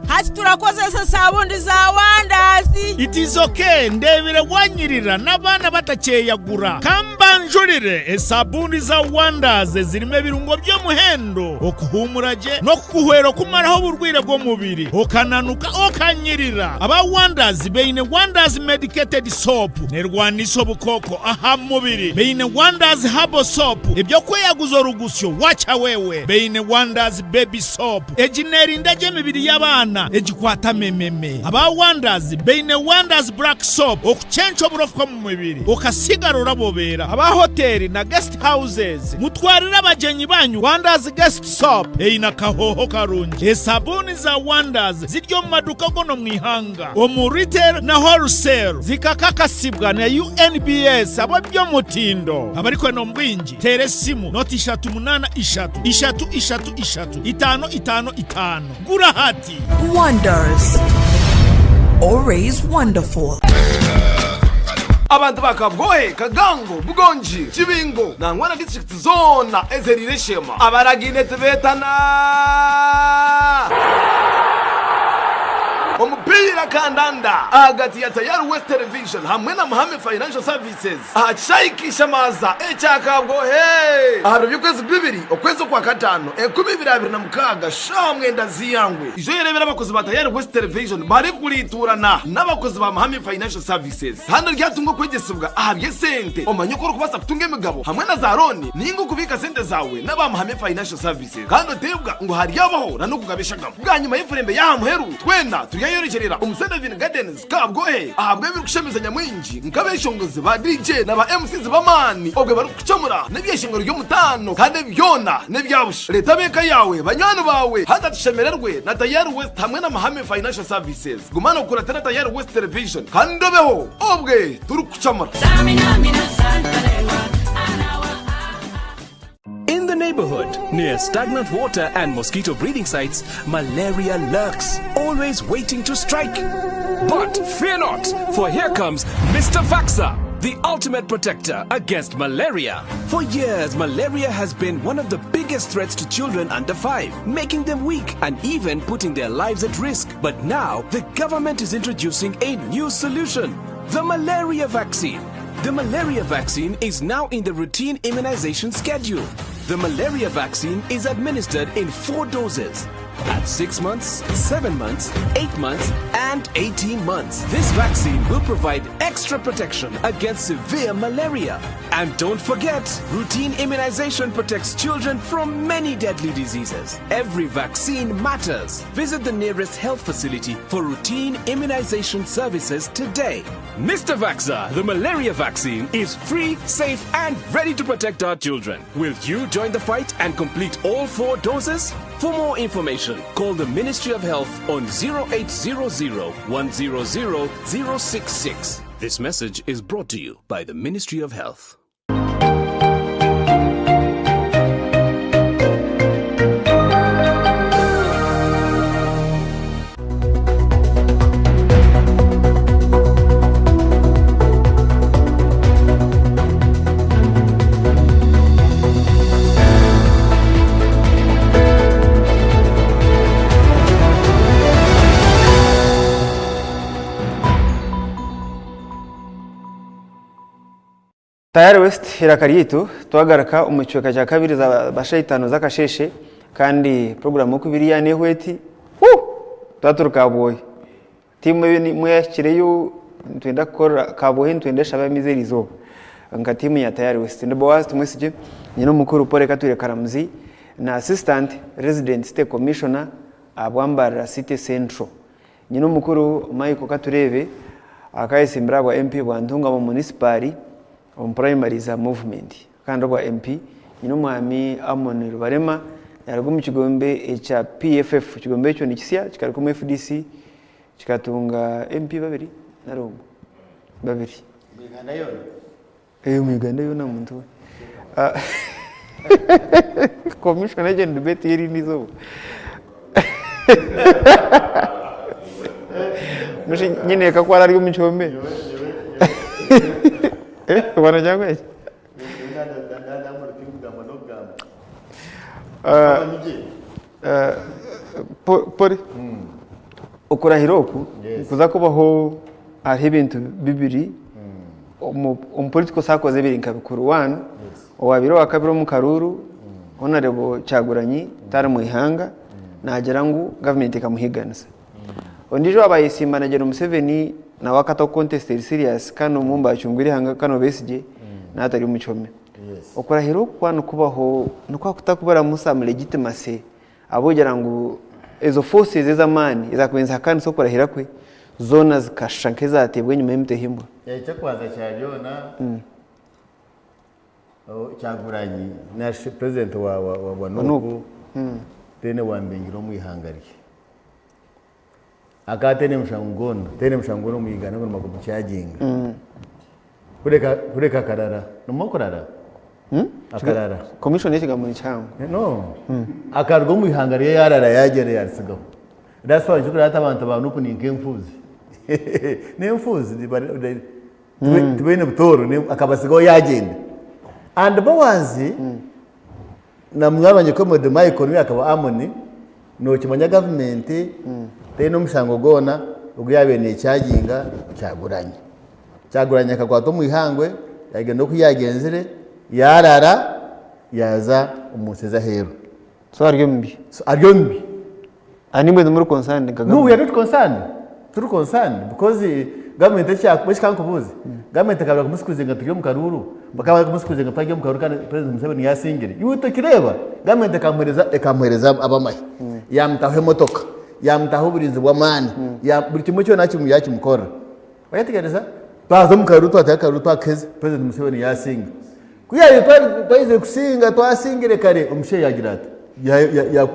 Hati turakozesa sabundi za Wandazi. It is okay, ndebire wanyirira n'abana batakeyagura kambanjurire esabundi za Wandazi zirimo ebirungo byo muhendo okuhumuraje no kuhwero kumaraho burwire bwo mubiri okananuka okanyirira. Aba Wandazi beine Wandazi medicated soap nerwaniso bukoko aha mubiri beine Wandazi herbal soap ebyo kweyaguza rugusyo wacha wewe beine Wandazi baby soap ejineri ndaje mibiri y'abana ejikwata mememe. Aba Wandazi beine Wandazi black soap okuchencho burofko mu mibiri okasigarura bobera. Aba hoteli na guest houses mutwarira abajenyi banyu Wandazi guest soap eina kahoho karungi. Esabuni za Wandazi ziryo mu maduka gono mwihanga omu retail na wholesale zikakakasibwa na UNBS abo byo mutindo. Abariko no mbwinji tere simu noti 383 gura hati. Wonders, always wonderful. Abantu bakabwohe kagango bugonji chibingo na ngwana district zona ezerire shema abaragine tebetana omupira kandanda hagati ya Tayari West Television hamwe na Mahame Financial Services ahashayikisha maza ecyakabwohe aharubye kwezi bibiri okwezi kwa gatano 2026 shamwenda ziyangwe ijo yerebera abakozi ba Tayari West Television bari kuriturana n'abakozi ba Mahame Financial Services hano ryatungo kwegesubwa ahabye sente omanyokoro kubasa kutunga emigabo hamwe na zaroni ningo kubika sente zawe n'aba Mahame Financial Services kandi tebwa ngo hari yabaho na no kugabishagamo bwanyuma y'ifurembe yamuheru twenda yorekerera Umusedevin Gardens kabwohe ahabwe biri kushemezanya mwinji nkabeshongozi ba DJ na ba MCs bamani obwe bari kucamura nebyeshingiro ryo mutano kandi byona nebyabusha leta beka yawe banywana bawe hadatushemererwe na Tayari West hamwe na Mahame Financial Services gumana ukura tena Tayari West Television kandi ndobeho obwe turi kucamura. In the neighborhood, near stagnant water and mosquito breeding sites, malaria lurks, always waiting to strike. But fear not, for here comes Mr. Vaxa, the ultimate protector against malaria. For years, malaria has been one of the biggest threats to children under 5, making them weak and even putting their lives at risk. But now, the government is introducing a new solution, the malaria vaccine. The malaria vaccine is now in the routine immunization schedule. The malaria vaccine is administered in 4 doses at 6 months, 7 months, 8 months, and 18 months. This vaccine will provide extra protection against severe malaria. And don't forget, routine immunization protects children from many deadly diseases. Every vaccine matters. Visit the nearest health facility for routine immunization services today. Mr. Vaxa, the malaria vaccine is free, safe, and ready to protect our children. Will you join the fight and complete all 4 doses? For more information, call the Ministry of Health on 0800 100 066. This message is brought to you by the Ministry of Health. Tayari West irakariyitu tuhagaraka umucweka cya kabiri za bashayitano zakasheshe kandi program okubiri ya nehweti twaturuka boy timu mwe yashyireyo twenda gukora kabohe twendesha abamizerizo nka timu ya Tayari West ndo boaz tumwesije nyino mukuru Paul Katwire Karamuzi na assistant resident state commissioner abwambara city central nyino mukuru Michael Katurebe akayisimbira bwa MP bwantunga mu municipal on primary za movement kandi bwa MP nyino mwami Amon Rubarema yarago mu kigombe cha PFF kigombe cyo ni kisya kikari ku FDC kikatunga MP babiri na Rombo babiri Miganda yona Miganda yona muntu commission agent debate yeri nizo mushi nyine kakwara ari mu cyombe wanajangwa pori ukurahiro kuza kubaho ari ibintu bibiri umupolitiko sakoze biri nkabikuru 1 owabiro wakabiro mu Karuru honorable Cyaguranyi tara mu ihanga nagera ngo government ikamuhiganisa ondijo abayisima nagera Museveni na wakato contest serious kano mumba cyunguri hanga kano besije natari mu cyome ukurahiro kwano kubaho nuko kutakubara musa mu legitimacy abogera ngo ezo forces z'amani izakwenza kandi so kurahira kwe zona zikashanke zatebwe nyuma y'imtehimbo cyo kwaza cyajona Cyaguranyi na president wa Nuku tene wambengiro mu ihangariye akatene mshangono mu igana ngo magumu cyaginga kureka karara numokorara akarara commission y'ikiga muri cyangwa no akargo mu ihangariye yarara yagere yarisigaho that's why jukura abantu banuku ni nkemfuzi nemfuzi tubene butoro akabasigaho yagenda and bawazi na mwabanye ko mode my economy akaba Amoni no kimanya government teno mushango gona ubwo yabene cyaginga Cyaguranyi akagwato mu ihangwe yagenda ko yagenzere yarara yaza umuseza hero so aryo mbi animwe muri concern kagame no we are not concerned turi concerned because government cyakubeshya kankubuze government kabira kumusikuzenga tujye mu Karuru bakaba kumusikuzenga tujye mu Karuru kandi president Museveni yasingire yuto kireba government kamuhereza abamaye yamtaho motoka yamtaho burinzi bw'amani ya buri kimwe cyo nacyo yakimukora bayategereza twaza mu Karuru twakeze president Museveni yasinga kuyaye twayize kusinga twasingire kare umushe yagira ati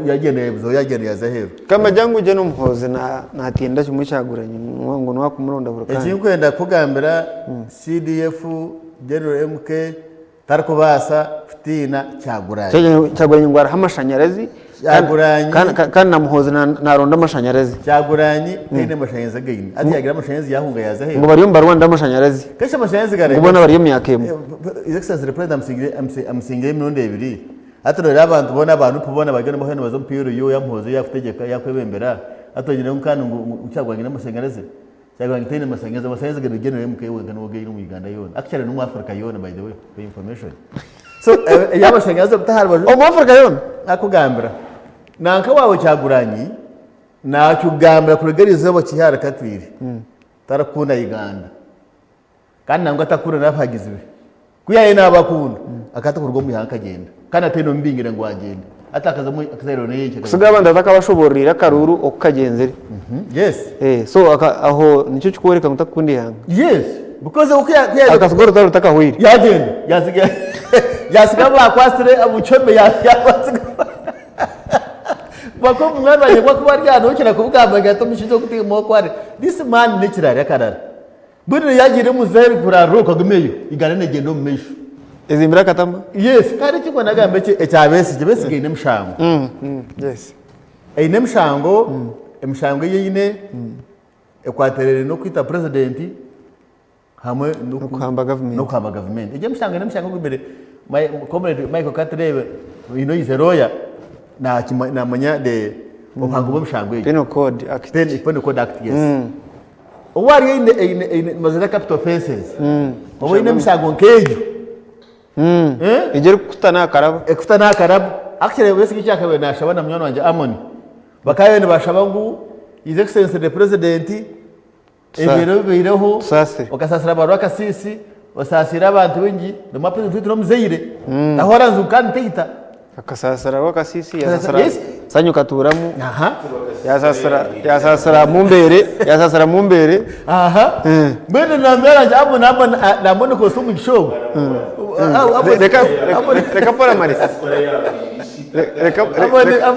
yagenda yebuzo yagenda yazahero kama jangu je n'umuhoze na tinda cyo Cyaguranyi ngo no wakumurunda burukani kwenda kugambira CDF General MK tarikubasa fitina Cyaguranyi ngwara amashanyarazi kandi namuhoze naronda amashanyarazi Cyaguranyi tene amashanyarazi againe ati yagira amashanyarazi yahunga yazahero ngo bari Rwanda amashanyarazi kesha amashanyarazi gare ubona bari myakemo Excellency President amsinge imyonde ibiri atoro abantu bona abantu tubona bagana bahano bazo mpiro yo yamhoze yafutegeka yakwebembera atogene nkano ngo Cyaguranyi n'amashanyarazi Cyaguranyi tene amashanyarazi gare General MK we ngano ogeira mu Uganda yona actually no mu Africa yona by the way for information so yamashanyarazi butahari bajo mu Africa yona akugambira nanka wawe Cyaguranyi nakugambira kuregerize bo kihara Katwire tarakunda Uganda kandi nango atakura nabagize be kuyaye nabakunda akatakurwa mu ihanga agenda kandi ateno mbingira ngo agenda atakaza mu akazero neye kusiga abandi atakabashoborira Karuru okagenzere yes so aho nicyo cyukwereka mutakundi ihanga yes because akasugoro tarutakahwiri yagenda yasiga bakwasire abuchombe yabasiga bako mwana waje kwa kubaryana ukira kubugamba gato mushizo kutimo kware this man naturally akarara buri yagire muzeri kuraruka gumeyo igana negendo mmeshu ezimbira katamba yes kari kiko nagambe ecyabesi jebesi gine mshango yes eine mshango emshango yine ekwaterere no kwita president hamwe no kuhamba government ije mshango ne mshango kubere my comrade Michael Katurebe izeroya na manya de opango bomshango penal code act yes owari ine mazira capital offenses obo ine mshango nkejo igere kutana karaba ekutana karaba actually wese kicyakabe nashaba na mwana wanje Amoni bakaye ne bashaba ngo His Excellency the President ebiro bireho ukasasira abantu bakasisi wasasira abantu bengi no mapresident no mzeire ahora nzukana teita akasasira bakasisi yasasira sanyu katuramu yasasira mumbere mbene nambera njabo nabona ko sumu gishobo reka pora mari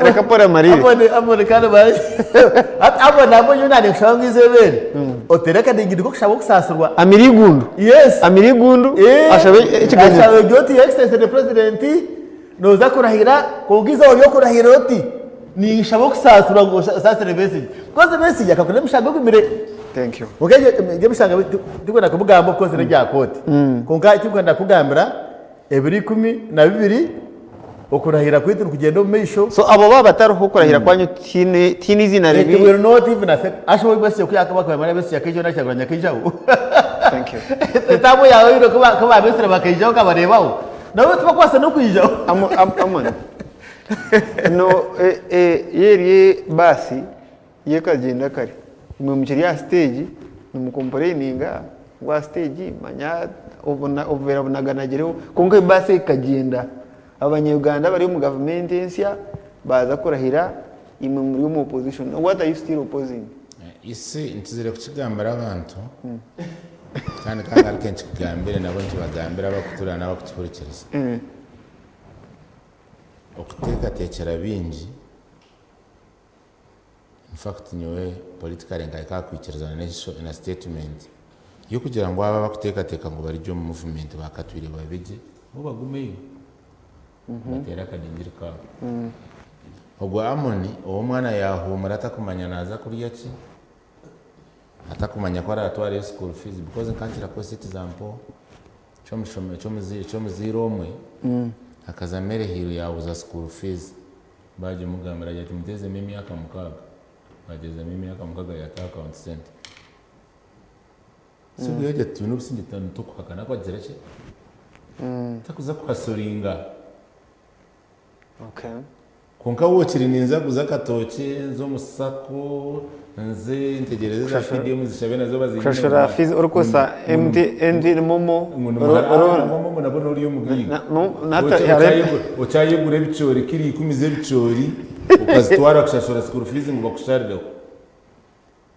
reka pora mari abone kana bayi nabo yona ne shanga izebere otereka dingidi ko kushabo kusasirwa amirigundu ashabe ikiganiro ashabe Joti Excellency the President noza kurahira kugiza yo kurahira oti ni shabo kusasura ngo sasire message koze message akakora mishago bimire. Thank you. Ugeje ngebishanga ndikona kubugambo koze rya koti konka ikibwanda kugambira ebiri 12 okurahira kwitu kugenda mu meisho so abo baba bataruho kurahira kwanyu tini zina rebi we will not even affect asho bose kuyakaba kwa mara bese yakejo na cyaguranya kejo. Thank you. Tabo yawe iro kuba bese bakejo kabarebaho nawe tubakwasa no kwijo amon no yeri basi yekagenda kare mwe mukiri ya stage numukomporeninga wa stage manya obera bunaganagireho konke basi ikagenda abanyuganda bari mu government ensia baza kurahira imwe muri mu opposition. What are you still opposing? Isi ntizire kukigambira abantu kandi kangali kenshi kugambire nabo ntibagambira bakutura nabo kutukurikiriza okuteekateekera bingi. In fact nyowe politically nkakwikiriza na statement yo kugira ngo aba bakuteekateeka ngo bari mu movement bakatwire babije bo bagumeyo batera kadingiri ka ogwa Amoni uwo mwana yahumura atakumanya naza kuriya ki atakumanya ko aratwara school fees because nkantira ko citizen po chomuziro omwe akaza mere hiro yabuza school fees baje mugambira ati muteze emyaka mukaga bageze emyaka mukaga ya account center so byaje tunu bisinge tanu tukuhakana ko agereke takuza kwasoringa. Okay. Konka wokiri ninza kuza katoke zo musako nze ntegereze za PDM zishabena zo bazinga. Shashara fiz urukosa MD momo momo nabona uri yo mugiga. Nata yare ocayegura bicori kiri 10 z'ebicori ukazitwara kushashora school fees ngo bakusharire.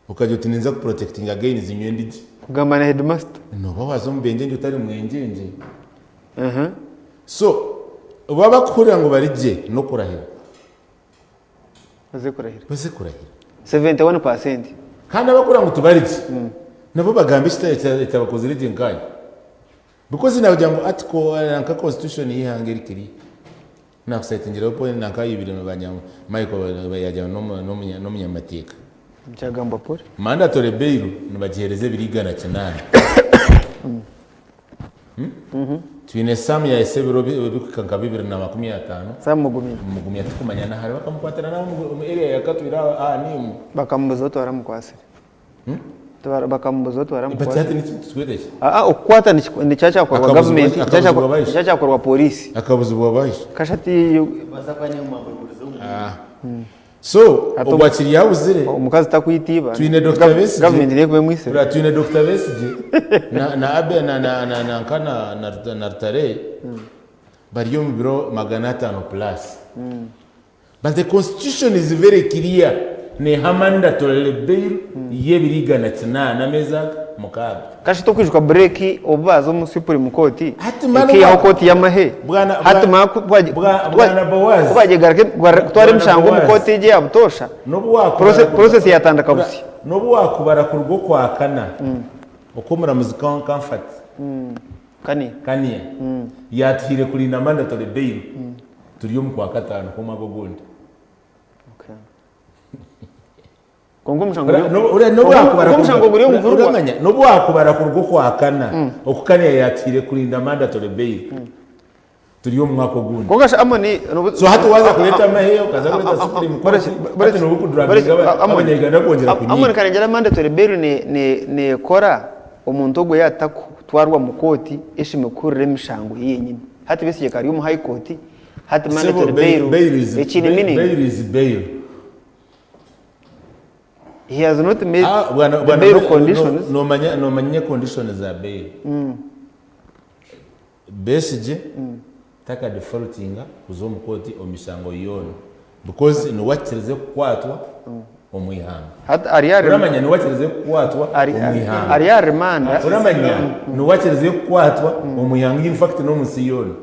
Ukaje utinza ku protecting again zinywendi. Kugambana headmaster. No babazo mbenje ndi utari mwenjenje. So baba kurira ngo barije no kurahira baze kurahira 71% kandi abakura ngo tubarije nabo bagamba itabakoze rije nkaye because nawe jango article nka constitution yihangira kiri na kusetingira upo nanka yibiri n'abanyama Michael bayajya no munyamateka cyagamba pole mandatory bail nibagihereze birigana kinana twine samu ya esebiro bikanga 2025 samugumya tukumanya na hari bakamukwatana na mu area ya katwira ni bakambuza to aramukwasira bakambuza to aramukwasira bati hati nitwedesha ukwata ni chacha kwa government chacha kwa polisi akabuza bwabaye kashati basakanye mu maburizo so obwakiri yawuzire umukazi takwitiba twine Dr. Besige government ne kwemwise twine Dr. Besige na abe na nkana na rtare bari yo mu biro 500 plus but the constitution is very clear ne hamanda tolebel yebirigana na meza mukaga kashi to kwijwa break obazo mu supreme court ya court ya mahe hatima bwana bawazi kubaje garake twari mshango mu court je abutosha process yatanda kabusi nobu wakubara ku rugo kwa kana ukomura muzika comfort kaniya yatire kulinda mandatory bail turiyo mu kwa 5 ko magogondi kongo mshango nobu wakubara ku rugo kwa kana okukaniya yatire kulinda mandatory bail turiyo mu mwako gundi kongasha Amoni so hatu waza kuleta maheyo kaza kuleta supreme court bari no kudurabiga abanyeganda kongera kunyi Amoni kanengera mandatory bail ne kora omuntu ogwe yatakutwarwa mu koti eshime kurire mishango yenyine hati bisiye kari mu high court Hat mandatory bail. Bail is bail. He has not made the bail conditions. No manya conditions za bail. Besije taka defaultinga kuzomu koti omishango yono because no wachereze kwatwa omwihanga. Hat ariya uramanya no wachereze kwatwa omwihanga. Ariya remanda uramanya no wachereze kwatwa omwihanga in fact no musiyoni.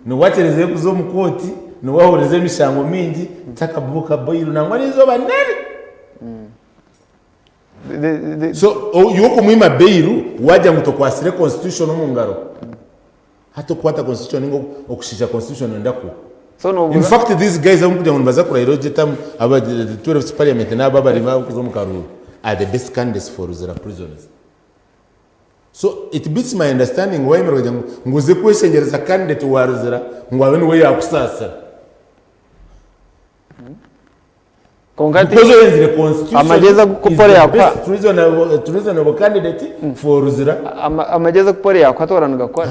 No wachereze kuzomu koti no wahoreze mishango mingi taka buka bail nangwa nizo banene. So yuko mwima bail waje ngutokwasire constitution omungaro. Hato kwata constitution ngo okushisha constitution ndako. So no, in fact these guys amukuja munbaza kurahiro jetam aba the 12th parliament na baba rima kuzomukaru are the best candidates for the prisoners. So it beats my understanding why mroja nguze kweshengereza candidate waruzira ngwawe ni we yakusasa. Kongati the constitution amageza kupore yakwa reasonable candidate for ruzira amageza kupore yakwa torana gakora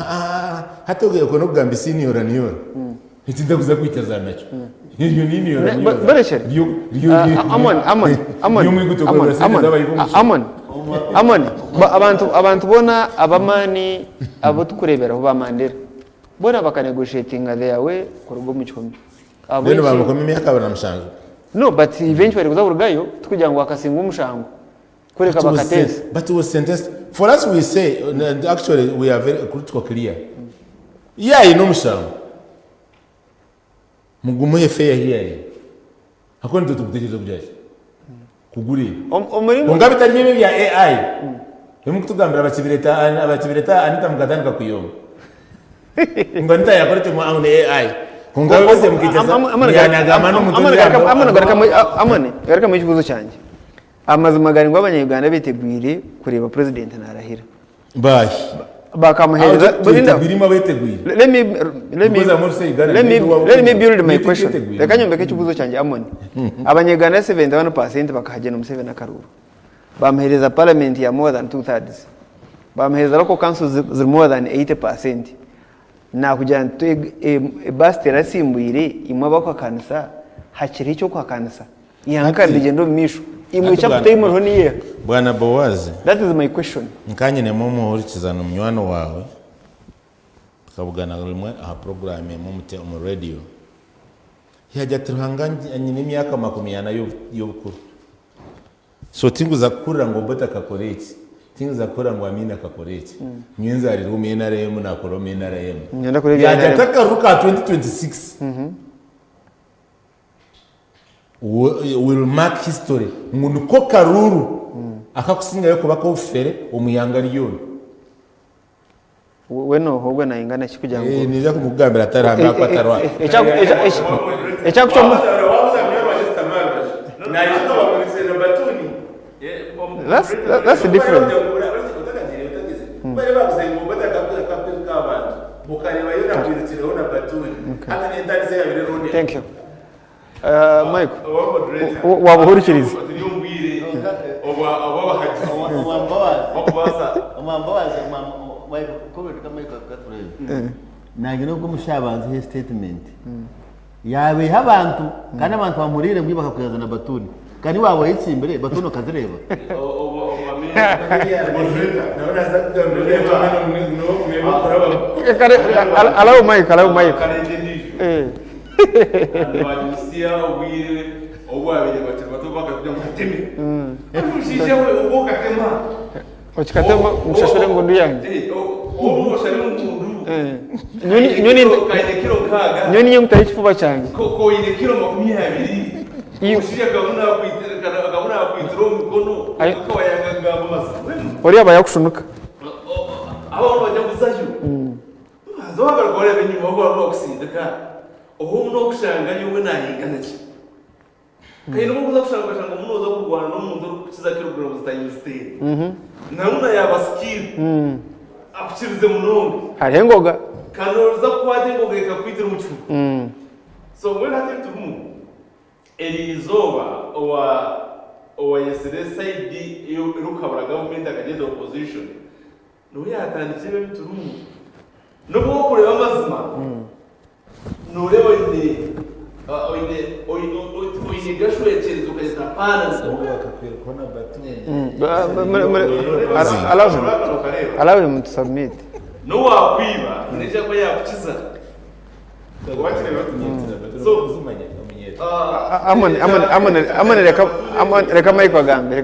hata ugiye ko no gamba senior niyo itinde kuza kwiteza nacho iyo nini yo bareshe amon abantu bona abamani abo tukurebera ho bamandera bona bakanegotiatinga their way kurugo mu chombi abo bano bamukomye myaka banamushango. No, but eventually kuza urugayo tukugira ngo akasinga umushango kureka bakateza. But was sentenced for us we say actually we are very critical clear. Yeah, ino mushango mugumu yefe here hakoni tutukutekezo kujaje kuguri ongabi tanyeme bya AI emukutugambira abakibireta anita mukatandika kuyoma ngonita yakorete mu AI kungabe bose mukiteza yanagama no amane garika mu kibuzo cyanje amazimagani ngo abanyarwanda bitegwire kureba president narahira bashi bakamuhereza burinda birimo betegwire. Let me build my question. Reka nyombeke kibuzo cyanje amone abanyarwanda 71% bakahagena mu 7 akaruru bamuhereza parliament ya more than 2/3 bamuhereza local councils ziri more than 80%. Na kujya basti rasimbuire imwe bakwa kanisa hakiri cyo kwa kanisa yanka rigendo misho imwe chapter imwe honiye bwana Bowazi. That is my question. Nkanye ne momo horikizana munywano wawe tukabugana rimwe aha program mu radio yajya turanganye nyine myaka 20 y'ubukuru so tinguza kurira ngo bota kakoreki tinguza kurira ngo amina kakoreki nyenza ari rumena remu na koromena remu nyanda kurega yajya takaruka 2026 will mark history umuntu ko karuru akakusinga yo kuba ko fere omuyanga liyoni weno hobwe na ingana kikugira ngo nija kumugambira ataranga ko atarwa echakucho that's different. Thank you. Mike, wabuhurikiriza nagino ko mushabanze he statement yawe habantu kandi abantu bamurire mbwi bakakuyazana batuni kandi wabo yitsimbere batuno kazireba allow Mike Abajusia wire obwabire batoba kujya muteme efushije we uboka tema ochikatema mushashore ngundu yange obo shari ngundu nyoni kaide kilo kaga nyoni nyumta ichifuba change ko ine kilo 20 ushije kabuna kwitiro mukono ko yanganga amazi ori aba yakushunuka abo bajya kuzayo azoga gore benyuma ngo okusindika oho no kushanga yumwe nahingana ki kaino muza kushanga shanga munoza kurwana no muntu kukiza kilograms times 10 nauna yaba skill akirize muno hari ngoga kanoza kwate ngoga ikakwitira mu kifu so when I think to move elizoba owa yesterday side irukabara government akagenda opposition no yatandikire bituru no kureba amazima nureba oine gasho yecherezo kayita pana allow him to submit. No wakwiba ineje ko yakukiza reka mayiko gambe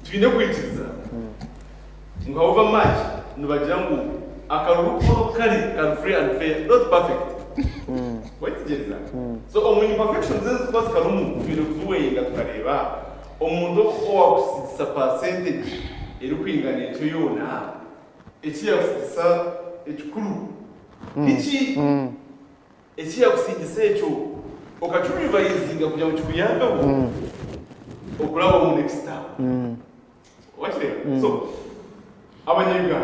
twine kwikiza ngo over match nubagira ngo akaruko kari free and fair, not perfect. What is that? So when imperfections is because karumu twine kuzuwenga tukareba omuntu owakusisa percentage iri kwingana icyo yona ikiyakusisa ekikuru ikiyakusingisa ecyo okacyumva yizinga kugira ngo kikuyambeho okulaba mu next time. Watching. So abanyega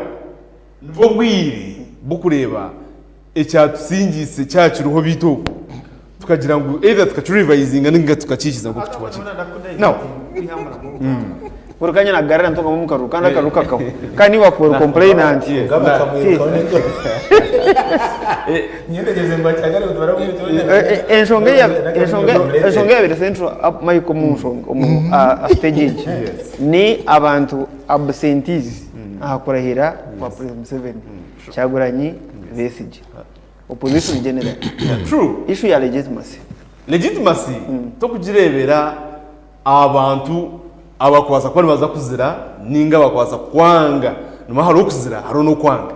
nibo bwiri bukureba ecyatusingize cyakiruho bito tukagira ngo either tukacurivayizinga ninga tukacikiza ngo tucwakira. No. Urukanya na garana ntoka mu karuka kandi akaruka kaho kandi wakora complainant nyendegeze ngo cyagare utwara mu ensonga ya bere central mayiko mu nsonga a stage ni abantu absentees ahakorahira kwa President Museveni Kyagulanyi Besigye opposition general. True. Issue ya legitimacy to kugirebera abantu abakwasa ko baza kuzira ninga bakwasa kwanga numa hari okuzira hari no kwanga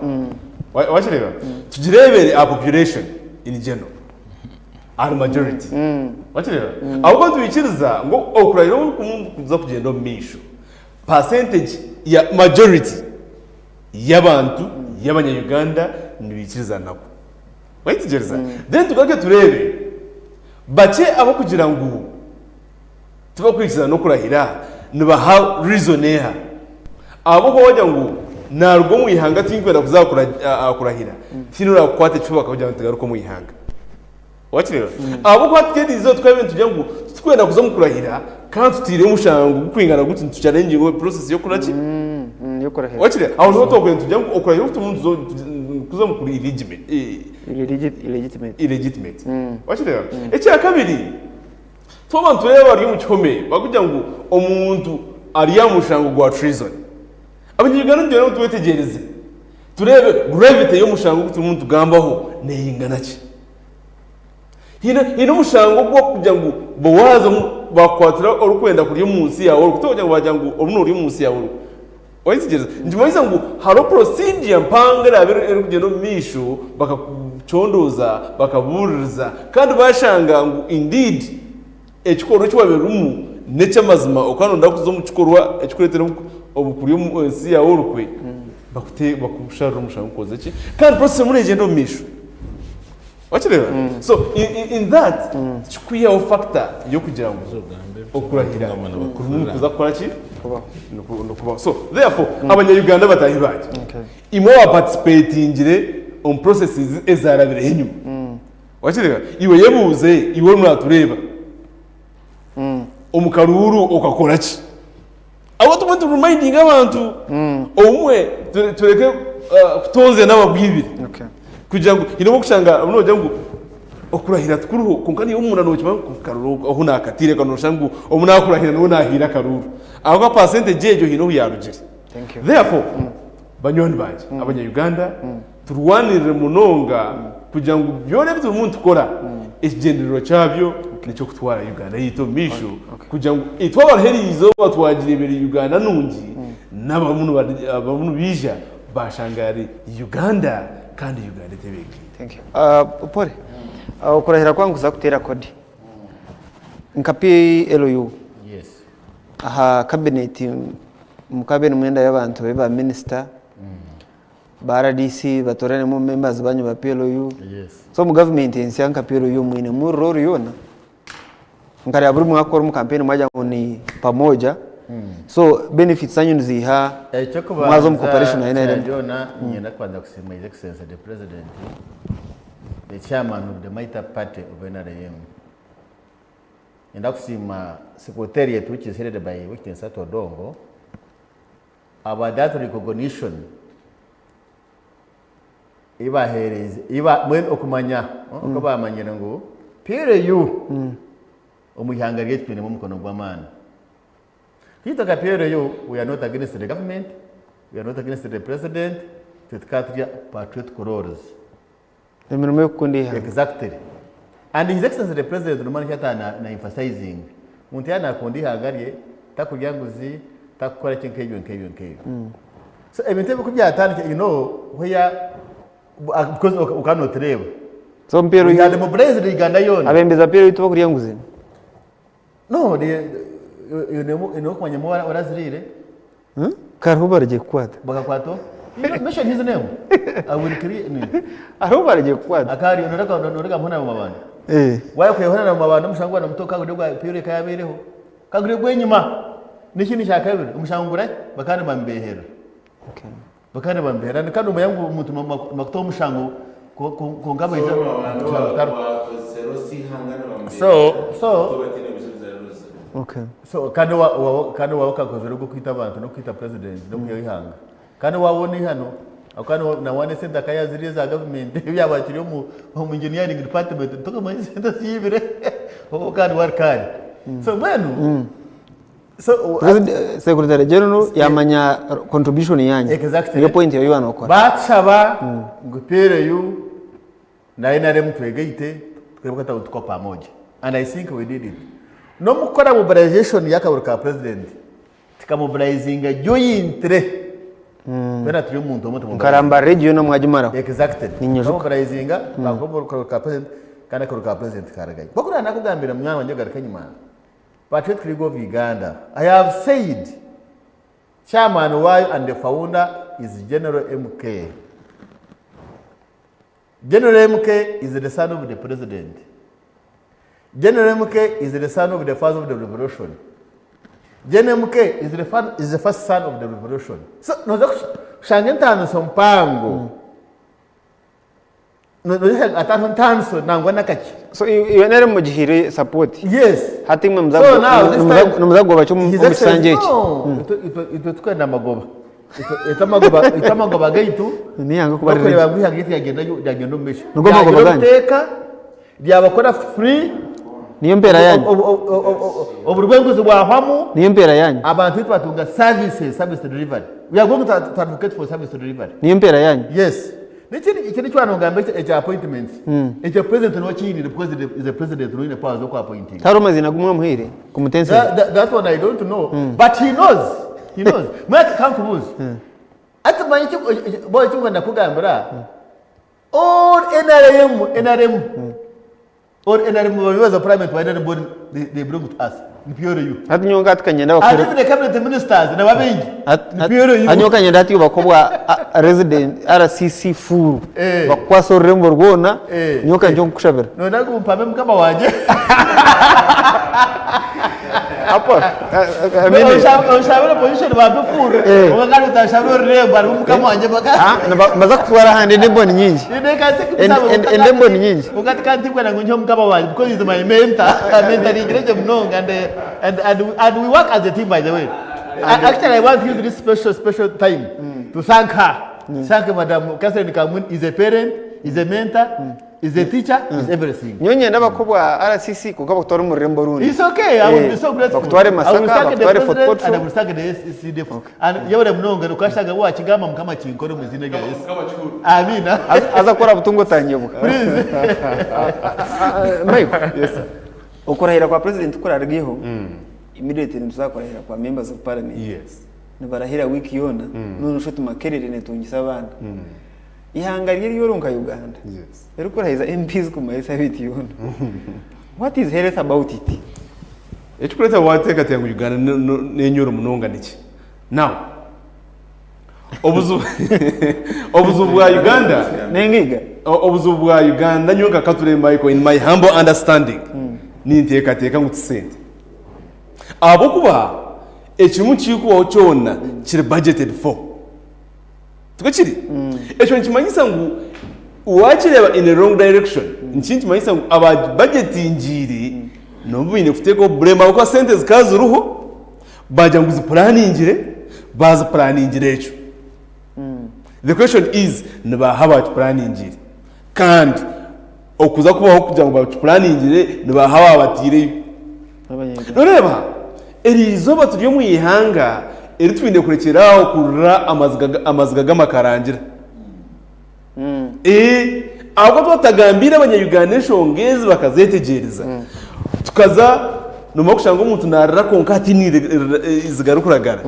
wachireba tugirebere a population in general are majority wachireba ahubwo tubikiriza ngo okurahira kuza kugenda mu misho percentage ya majority y'abantu y'abanyayuganda nibikiriza nako wayitigereza then tugake turebe bace abo kugira ngo tubakurikiza no kurahira nibaha reason eha abo ko wajya ngo narwo mu ihanga tinkwera kuzakura kurahira tinura kwate cyubaka kujya ntigaruko mu ihanga wakireba abo ko twedizo twabintu tujya ngo twenda kuza mu kurahira kandi tutire mushango kwingana guti tuchallenge ngo process yo kuraki yo kurahira wakireba aho no to kwenda tujya ngo okurahira ufite umuntu kuza mu kuri illegitimate wakireba ecya kabiri Toma tureba ari mu cyome bakugira ngo omuntu ari yamushango gwa treason. Abanyigana ndero tuwetegereze. Turebe gravity yo mushango kuti umuntu gambaho neyingana ki. Hino mushango gwo kugira ngo bowaza bakwatira orukwenda kuri munsi yawo kutonya ngo bajya ngo obuno uri munsi yawo. Oyisigereza ndimuyiza ngo haro procedure mpangara abiri kugenda misho bakacondoza bakaburiza kandi bashanga ngo indeed ekikoro cy'aberumu necha mazima okanonda kuzo mu kikorwa ekikuretera obukuri mu nsi ya orukwe bakushara umushango koze ki kandi process muri agenda misho wakireba so in that chikuya o factor yo kugira ngo okurahira kuza kora ki kuba so therefore abanyayuganda batahibaje imo wa participatingire on processes ezarabire henyuma wakireba iwe yebuze iwe mwatureba omukaruru okakora ki abo tumwe reminding abantu omwe tureke kutonze n'ababwibiri kugira ngo ino kushanga abano bajya ngo okurahira tukuruho kunkani umuntu anokima kukaruru aho nakatire kanoshangu umuntu akurahira no nahira karuru aho ka percentage ejo hino yarugire therefore banyoni baje abanyayuganda turwanirire munonga kugira ngo byone bitu umuntu ukora ikigendero cyabyo nicyo kutwara Uganda yito misho kugira ngo itwabarherizo batwagire Uganda nungi n'abamuntu bija bashangari Uganda kandi Uganda tebeki. Thank you. Pole. Kurahira kwangu za kutera kodi. Nkapi LOU. Yes. Aha cabinet mukabene mwenda y'abantu beba minister. Bara DC batorane mu members banyu ba PLU. Yes. So mu government yanka PLU mwine mu roro yona. Ngari aburi mwakora mu campaign mwaja ni pamoja. So benefits zanyu nziha mwazo mu cooperation na ina Jona nyenda kwanza kusema his excellency the president the chairman of the Maita party of NRM nyenda kusema secretariat which is headed by Witness Sato Odongo about that recognition ibahereze mwen okumanya uko bamanyira ngo PRU omuyanga ryetwine mu mukono gw'amana kitaka PRU we are not against the government, we are not against the president, tutkatria patriot colors emirimo yo kundi exactly. And his excellency the president no man hata na emphasizing muntu yana kundi hagariye takurya nguzi takukora kinkeyo so ebintu kubyatandika where because ukano trebe so mpero yade mu president Uganda yona abembeza pero ituba kuriya nguzi no ino kumanya mu warazirire karuba rije kwata bagakwato mention his name I will create aruba rije kwata akari noreka mpona mu mabana waye kwehona mu mabana mushangwa na mutoka kudegwa pero kayabereho kagure gwenyuma nikini cyakabiri umushangura bakane bambehera okay bakane bambehera kandi umuyangu umuntu makuto mushango ko ngaba iza so okay so kandi wa kakozero go kwita abantu no kwita president no kuyihanga kandi wabona hano akandi na wane center kayaziriye za government byabakiriye mu engineering department toka mu center sibire ho kandi warkari so benu so secretary general yamanya contribution yanyu exactly iyo point yayo banokora batsaba ngupere yu na NRM twegeite twebukata utko pamoja and I think we did it no mukora mobilization yakaburuka president tikamobilizinga jointre bera turi umuntu muto karamba region no mwajimara exactly ninyojo mobilizinga bakoburuka president kana kuruka president karagaye bakura nakugambira mwana wanje garakanyuma Patriot Krigo of Uganda. I have said, Chairman Y and the founder is General MK. General MK is the son of the president. General MK is the son of the father of the revolution. General MK is the first son of the revolution. So, no, shangentano sompango. So you nere mujihire support. Yes. Hati mzago bacho musanje iki. Ito tukenda magoba. Ito magoba gaitu. Ni yanga kubarira. Bakore bagwiha giti yagenda mbeshe. Nugo magoba gani? Teka byabakora free. Niyo mpera yanyu. Oburwenguzi bwahamu. Niyo mpera yanyu. Abantu batunga service delivery. We are going to advocate for service delivery. Niyo mpera yanyu. Yes. Ikindi chwana ngamba echa appointments. Echa president no chini the president is the president no in the powers of appointing. Taroma zinagumwa muhire kumutense. That's what I don't know. But he knows. He knows. Mike can't lose. Ati manyi boy chunga nakugambira. All NRM or NRM was a private why they bring to us. PRU. Hati nyonga atkanyenda bakuru. Ati the cabinet ministers na babengi. PRU. Anyoka nyenda ati bakobwa resident RCC full. Bakwaso rembo rwona nyoka njo kushabera. No nagumpame mukama wanje. Apo. Ushabera position ba befuru. Ongana utashabera rembo ari mukama wanje baka. Maza kutwara hande ndembo ni nyinji. Ndembo ni nyinji. Ukati kanti kwa ngonyo mukama wanje because he's my mentor. Mentor igreje mnonga and we work as a team by the way. Actually I want to use this special time to thank her. Thank Madam Catherine Kamun is a parent, is a mentor, is a teacher, is everything. Nyonye ndabakobwa RCC kugaba kutwara mu rembo rundi. It's okay. I will be so grateful. Bakutware masaka, bakutware football and I will start the SCDF. And yawure mnonga ukashaga wa kigama mukama kinkoro muzine ga Yesu. Amina. Aza kora butungo tanyebuka. Please. Mike. Yes. Ukorahira kwa president ukorargiho. Immediately ntuzakorahira kwa members of parliament. Yes. Nibarahira wiki yona none nshuti makerere netungisa abana. Ihangariye yoronka Uganda. Yes. Rero korahiza MPs kumaisa biti yona. What is health about it? Echikuleta wateka tangu Uganda nenyoro munonga niki. Now obuzu bwa Uganda nengiga obuzu bwa Uganda nyonga katuremba iko in my humble understanding ninteka teka ngutsente abo kuba ekimu kikuwa kyona kiri budgeted for tukachiri ekyo nkimanyisa ngu wakireba in a wrong direction nkimanyisa ngu aba budget injiri nobwine kuteka blame ko sente zikazuruho baja nguzi planingire baza planingire ekyo The question is nibaha bakiplaningire kandi okuza kubaho kugira ngo bakiplaningire nibaha batire noreba erizoba turiyo mu ihanga eri twinde kurekeraho kurura amaziga g'amakarangira ahubwo twatagambira abanyayuganda eshongezi bakazetegereza tukaza numa kushanga umuntu narara konka ati zigarukuragara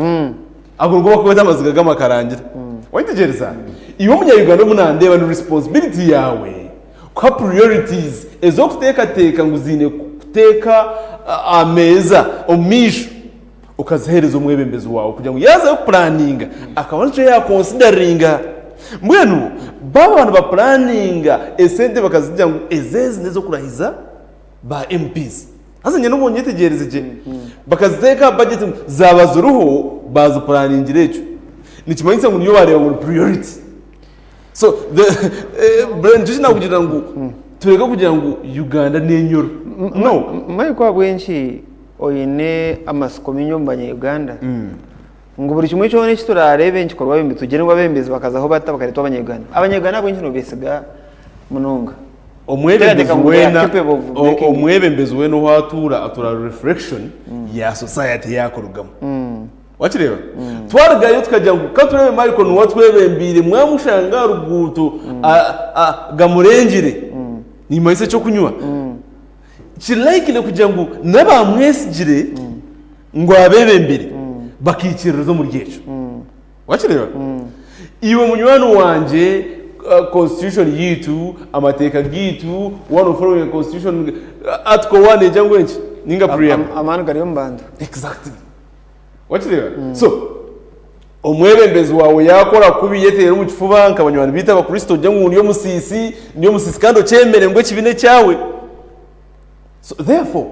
agurwa bakubita amaziga g'amakarangira witegereza iyo umunyayuganda munandeba ni responsibility yawe kwa priorities ezo kuteka nguzine kuteka ameza omisho ukazihereza umwebembezi wawe kugira ngo yaze planninga akabona cyo ya consideringa mwenu baba abantu ba planninga esente bakazijya ngo ezezi nezo kurahiza ba MPs azanye no nyitegereze je bakaziteka budget zabazuruho bazu planningira ejo nikimanyisa ngo niyo bareba ngo priority so the brand jina kugira ngo tureka kugira ngo Uganda nenyoro no mai kwa bwenshi oyine amasiko y'Abanya Uganda ngo buri kimwe cyo n'iki turarebe nkikorwa bimbi tugenerwa bembezi bakazaho bata bakaritwa Abanyaganda Abanyaganda bwenshi no besiga munonga omwebembezi we no atura reflection ya society yakorugamo wakireba twaragayo tukajya ngo katurebe Michael no watwebembire mwamushanga ruguto gamurengire ni mayise cyo kunywa kilaikile kugira ngo nabamwesigire ngo abebembire bakikirira zo muri gecho wakireba iwe munywano wanje constitution yitu amateka gitu one following constitution article 1 jango enchi ninga preamble amana gari mbanda exactly wakireba so omwebembezi wawe yakora kubiyetera mu kifuba nkabanywana bita abakristo jango niyo musisi kandi ocemere ngo kibine cyawe. So therefore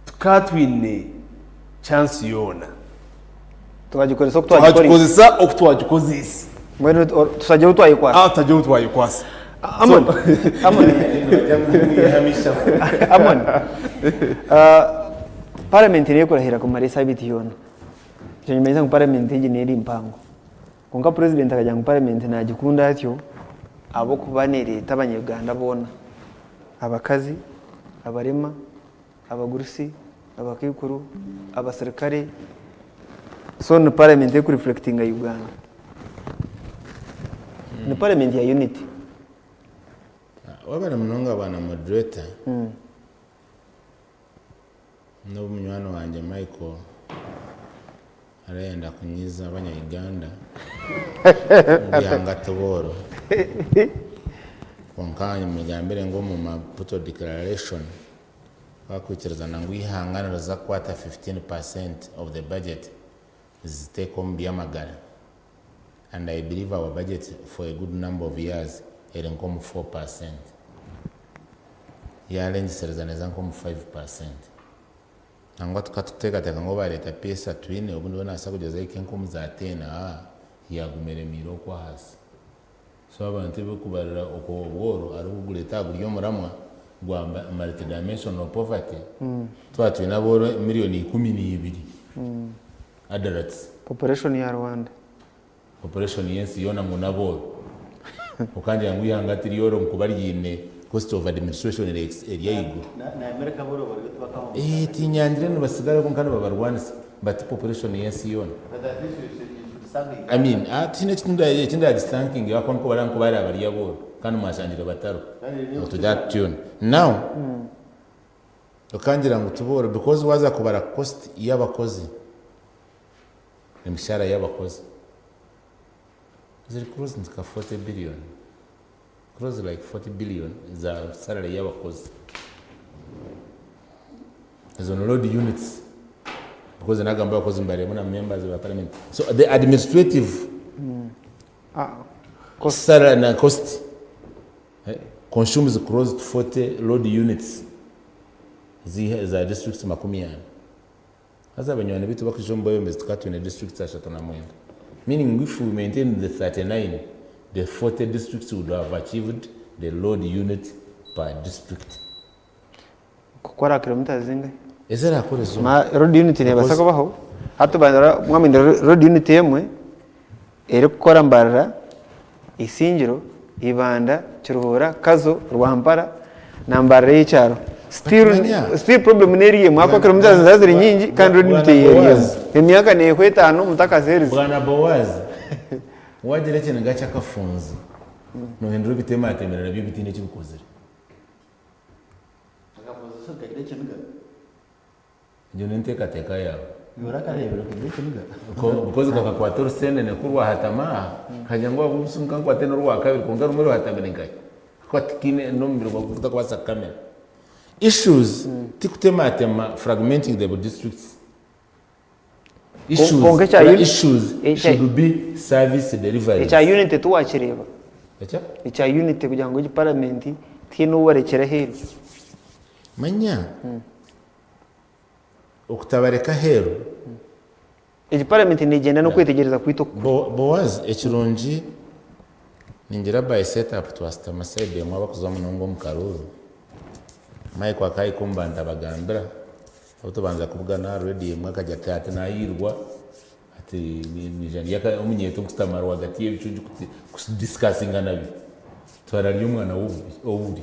tukatwine chance yona tukagikoresa okutwagikozesa mwene tusajye utwayikwasa tajye utwayikwasa amon parliament ne kurahira ku marisa biti yona cyo nyuma ngo parliament neri impango konga president akajya ngo parliament nagikunda atyo abo kubanere tabanyeganda bona abakazi abarema abagurusi abakikuru abasirikare so no parliament ku reflecting Uganda no parliament ya unity wabana mnonga bana moderator no munywano wanje Michael arenda kunyiza abanya Uganda yanga toboro konkanya mujambere ngo mu Maputo declaration bakwikiriza nangu ihangana za kwata 15% of the budget is take home byamagara, and I believe our budget for a good number of years is come 4%. Yalenji serezaneza come 5%. Nangwa tukatuteka teka ngo bareta pesa twine ubundi bona asa kugeza ikenkomu za 10 yagumere miro kwa hasi. So abantu bekubarira okobworo ari kuguleta guryo muramwa gwa multidimensional poverty. Twatwina boro miliyoni 12. Adults. Population ya Rwanda. Population yensi yona munaboro. Ukanje yangu yangatiri yoro mkubari yine cost of administration area igo. Na America boro bari tubakaho. Tinyandire no basigara ko nkano babarwanisa but population yensi yona. I mean, tine chinda distanking yakon ko baranko bari abari yaboro kandi mwashangira bataro. To that tune. Now, ukangira ngo tuboro because waza kubara cost y'abakozi. Imishara y'abakozi. Ziri close to 40 billion. Close like 40 billion is a salary y'abakozi. As on load units. Because nagamba abakozi mbare muna members of parliament. So the administrative cost salary na cost consumes close to 40 load units. Za districts makumi. As abanywana bitu bakijombo yombe tukatu in districts ashatu na mwenda. Meaning if we maintain the 39, the 40 districts would have achieved the load unit per district. Kukora kilomita zinga? Ezera akore zo. Ma road unit ne basako baho. Hatu bandara mwaminde road unit yemwe eri kukora Mbarara Isingiro Ibanda Kiruhura Kazo Rwampara na Mbarara y'icyaro still problem neriye mwako kero mzazi zaziri nyingi kandi ruditeye emyaka ne kwetano mutakazeriza bwana Boaz wagire cyane gacha kafunze no hindura bitema atemerera byo bitine cy'ukozere akafunze so kaire cyane ndio nenteka teka yawe yorakarebera kugire cyane because kaka kwa torsene ne kurwa hatama kanyangwa gusunka kwa teno rwa kabiri kunga rumero hatamene ngai kwa tikine no mbiro kwa kwa kamera issues tikutematema fragmenting the districts issues should be service delivery echa unit tuwachireba echa unit kugira ngo parliament tino warekera hero manya okutabareka hero parliament nigenda no kwitegereza kwito Boaz ekironji ningira by setup twasta masebe mwabakuza munongo mukaruru Mike wakai kumbanda bagambira utubanza kuvugana ready mwaka jatata nayirwa ati ni jani yaka omunyeto kustamara wagati y'ibicunju discussing nabi twarari umwana w'uburi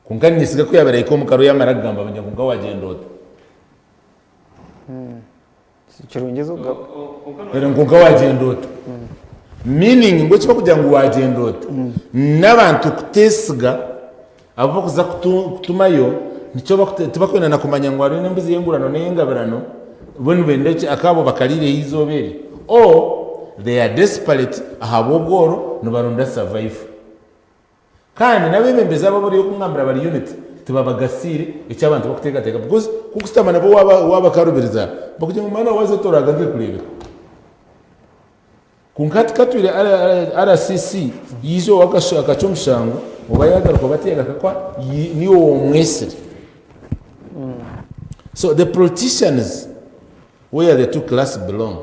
kunkani nisiga ko yabereye ko mukaru yamaragamba banya kunga wagendota kirungezo era kunga wagendota meaning ngo kiba kugira ngo wagendota n'abantu kutesiga abo kuza kutumayo nico tubakwena na kumanya ngo ari nembizi yengurano n'engabirano bone bendeke akabo bakalire izobere they are desperate ahabo bworo no baronda survive kandi nabemembeza abo bari yo kumwambira bari unit tubabagasire icyabantu bakuteka teka because kukusitama nabo wabakarubiriza bakugira ngo mana waze toraga kurebe kunkati katwire RCC yizo wakashaka chomshango ubayagaruka batega kakwa niwo mwesere so the politicians where the two classes belong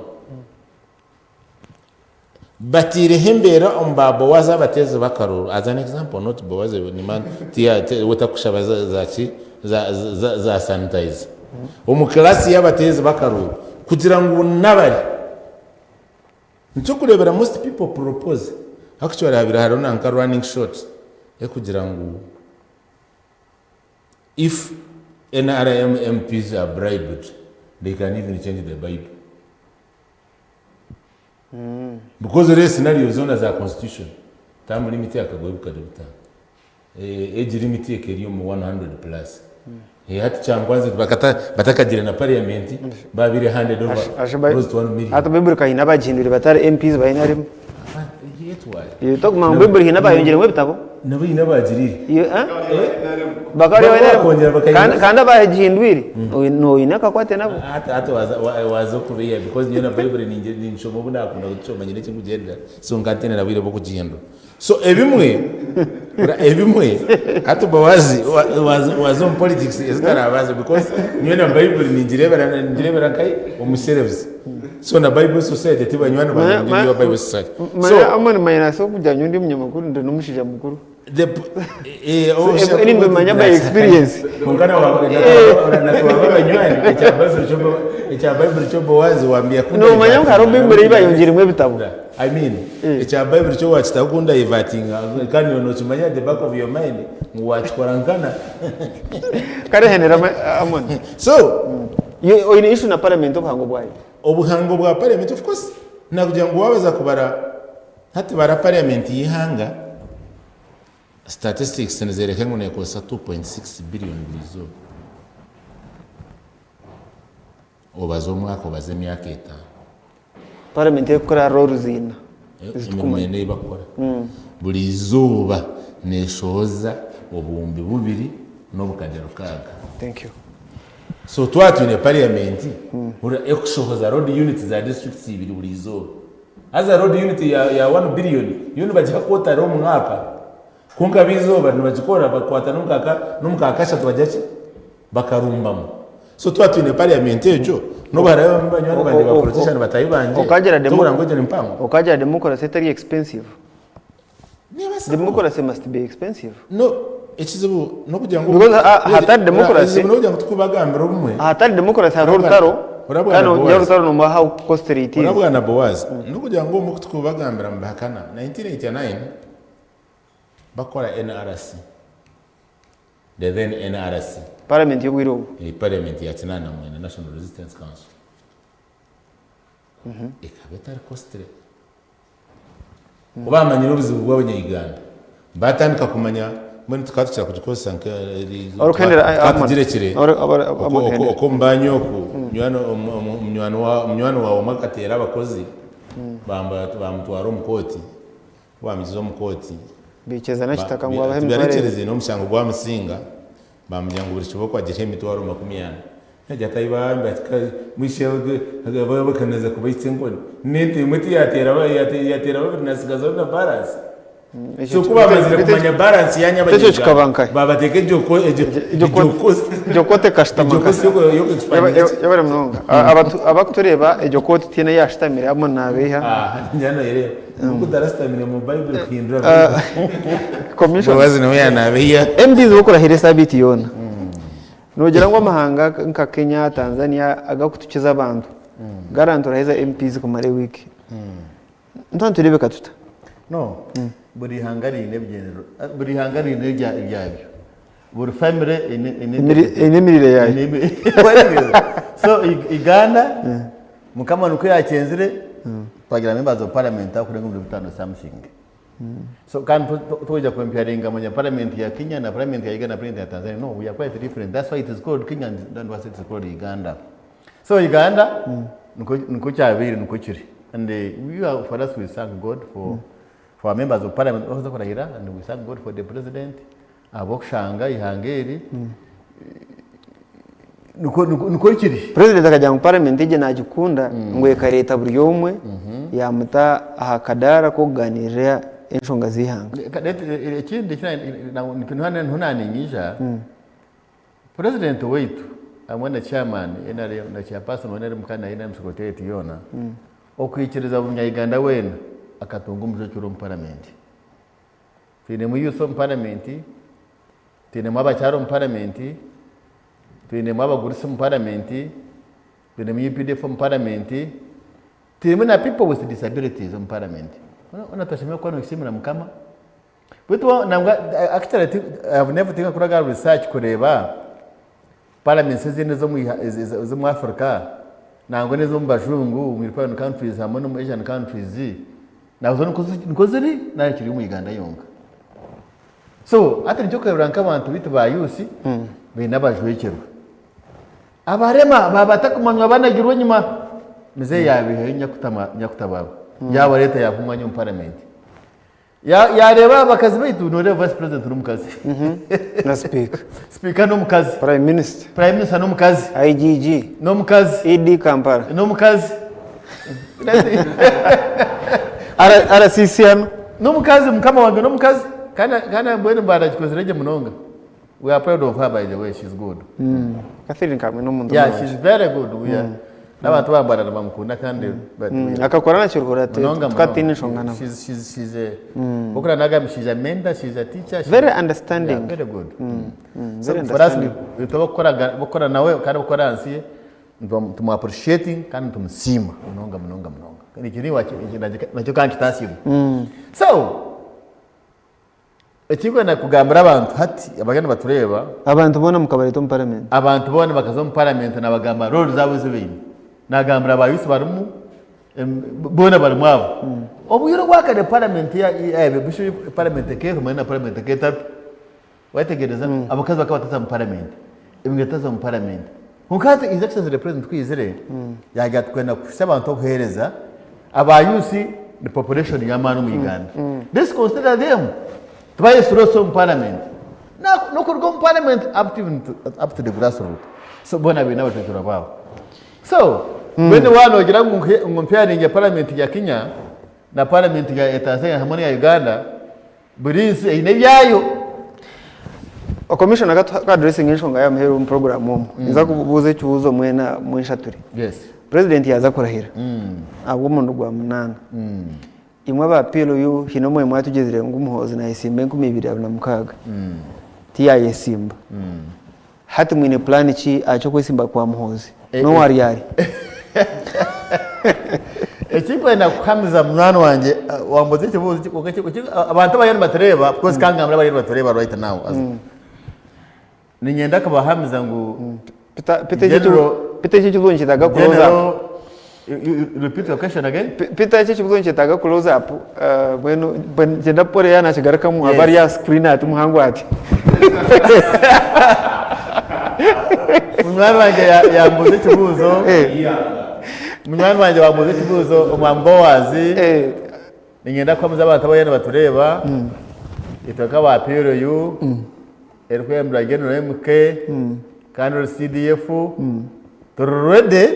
batire hembera ombabo waza bateze bakaruru as an example not Boaz ni man tia wetakushaba za sanitize omuklasi yabateze bakaruru kugira ngo nabari nico kurebera most people propose actually habira harona nka running short kugira ngo if NRM MPs are bribed they can even change the Bible because there is scenarios on as a constitution time limit yakagwebuka dota age limit ekeriyo mu 100 plus hati changwanze batakagira na parliament babiri handed over close to 1 million hata biburi kahina bajindure batari MPs bayinarimo yetwa yeto kumanga biburi hina bayongere mu bitabo nabo hina bagirire bakari kandi bahindwire no inaka kwate nabo hata wazo kubiya because nyona Bible ni nshomo buna akunda gucoma nyine cy'kugenda so ngatene nabire bo kugihendo so ebimwe hata bawazi wazo politics ezikara abaze because nyona Bible ni ndirebera kai omuservice so na Bible society tibanywana bandi Bible society so amana mayina so kujanya undi munyamakuru ndo numushija mukuru any manya by experience ungana wanatuwa banywani echa Bible cyo Boaz wambia kuna no manya ngaro Bible iba yongera mu bitabo I mean echa Bible cyo wachita kunda ivatinga kandi no chimanya the back of your mind muwachkorangana kare henera amon so yo ine issue na parliament obuhango bwa parliament of course na kugira ngo wabaza kubara hati bara parliament yihanga statistics nizereka ngo nekosa 2.6 billion bizo obazo mwako baze myaka eta parliament ekora roruzina imirimo bakora buri zuba neshoza obumbi bubiri no bukagero kaga thank you so twatu ne parliament ura ekushoza road units za districts ibiri buri zuba aza road unit ya 1 billion yuni bajya kota ro mwaka kunga bizoba nibajikora bakwata numukakasha twajachi bakarumbamo so twatu ne parliament ejo no barayo mbanywa bandi ba politician batayibanje okagera ngoje nimpango okagera democracy very expensive democracy must be expensive no ekizibu no kugira ngo because hatari democracy no kugira ngo tukubagambira umwe hatari democracy harutaro urabwana no how costly it is urabwana Boaz nukugira ngo mu kutwubagambira mbahakana 1989 bakora NRC the then NRC parliament yo gwiro parliament ya tinana mu National Resistance Council ikabeta costly ubamanyira ubuzibu bw'abanyayiganda batandika kumanya muri tukatukira kugikosa katigirekire uko mbanyo ku mnywano wa makatera abakozi bamutwara umukoti bamizizo umukoti biceza nakitaka ngo abahe mutware no mushango gwa musinga bamujyango buri kiboko agire mitwaro 20 najya tayibamba mwishewge agaba bakaneza kubayitse ngo ninte muti yatera nasigaza na balance so kuba bazira kumanya balance yanyabanye babateke jokote customer yabare mnonga abakutureba ejokote tiene yashitamire amo nabeha njana yere nuko darastamire mu bible kwindura commission bazi no yanabeha MDs bokora hiresa biti yona nogera ngo amahanga nka Kenya Tanzania agakutukiza abantu garantora heza MPs ku mare wiki ntantu rebeka tuta no buri hangari nebyero buri hangari nebyabyo buri family enemirire yayo so Uganda mukamanuko yakenzire twagira members of parliament akurenga mu bitano something so can toja comparing amanya parliament ya Kenya na parliament ya Uganda na parliament ya Tanzania no we are quite different that's why it is called Kenya and what it is called Uganda so Uganda nuko cyabiri nuko kiri and we are for us we thank God for members of parliament also for Hira and we thank God for the president abokushanga ihangeri nuko kiri president akajya mu parliament ije najikunda ngo ekareta buri yomwe yamuta ahakadara ko kuganirira enshonga zihanga ikindi ntunani nyija president wetu amwana chairman enare na chairperson wenere mukana ina msecretary yona okwikiriza bunyayiganda wena akatunga umujekiro mu parliament tine mu yuso mu parliament tine mu abacharo mu parliament tine mu abagurisi mu parliament tine mu UPDF mu parliament tine na people with disabilities mu parliament ona tashimye kwa nokishimira mukama bitu nanga actually I have never taken kuraga research kureba parliament zine zo mu Africa nango nezo mu bajungu mu European countries hamwe no mu Asian countries nazo niko ziri nayo kiri mu Uganda yonga so ati nicyo kweburanka abantu bitu bayusi bina bajwekero abarema babatakumanywa banagirwa nyuma mize yabihe nyakutababa yaba leta yakumanya mu parliament yareba bakazi bitu no vice president no mukazi na speaker no mukazi prime minister no mukazi IGG no mukazi ED Kampala no mukazi RCCM no mukazi mukama wange no mukazi kana mbwene mbara chikozerege munonga we are proud of her by the way she's good Catherine kamwe no mundu yeah she's very good we are n'abantu bambara bamukunda kandi akakora na kirukora tukatini shongana she's a bokora naga she's a mentor she's a teacher very understanding very good very understanding bokora nawe kandi bokora ansiye tumu appreciating kandi tumusima munonga kandi kiri wacho nacyo kandi kitasimu so ekigwe na kugambira abantu hati abagenda batureba abantu bona mukabari to mu parliament abantu bona bakazo mu parliament nabagamba role zabo zibindi nagambira abayusi barimu bona barimu abo obuyiro gwakade parliament ya bisho parliament ke rumana parliament ke tatu wategereza abakazi bakabataza mu parliament imigataza mu parliament nkati his excellency the president kwizere yaga twenda kusaba abantu kuhereza abayusi the population ya manu mu Uganda this consider them twice also in parliament no could go in parliament up to the grassroots so bona bina batetura babo so when one ogira comparing parliament ya Kenya na parliament ya Tanzania hamwe ya Uganda burinsi ine byayo commissioner ka addressing inshonga ya mheru mu program mo nza kubuze cyuzo mwena mwinshaturi yes president yaza kurahira abo mundu gwa munana imwe ba pelo yo hino mwe mwatugezire ngumuhozi na isimbe 2026 tiya yesimba hati mwine plan chi acho kwesimba kwa muhozi no wariyari ekikwenda kuhamiza mwana wanjye wambuze ikibuzo abantu bayani batureba because kangamira bayani batureba right now ninyenda kabahamiza ngo Peter ikibuzo nkitaga close up repeat the question again. Peter ikibuzo nkitaga close up bueno ngenda pore yana kigaraka mu habari ya screen ati muhangu ati mwana wanjye yambuze ikibuzo Munywana wanje wambuze ikibuzo umwambowazi ninyenda kwamiza abantu bayana batureba itoka ba PRU erikwembra general MK kandi CDF ready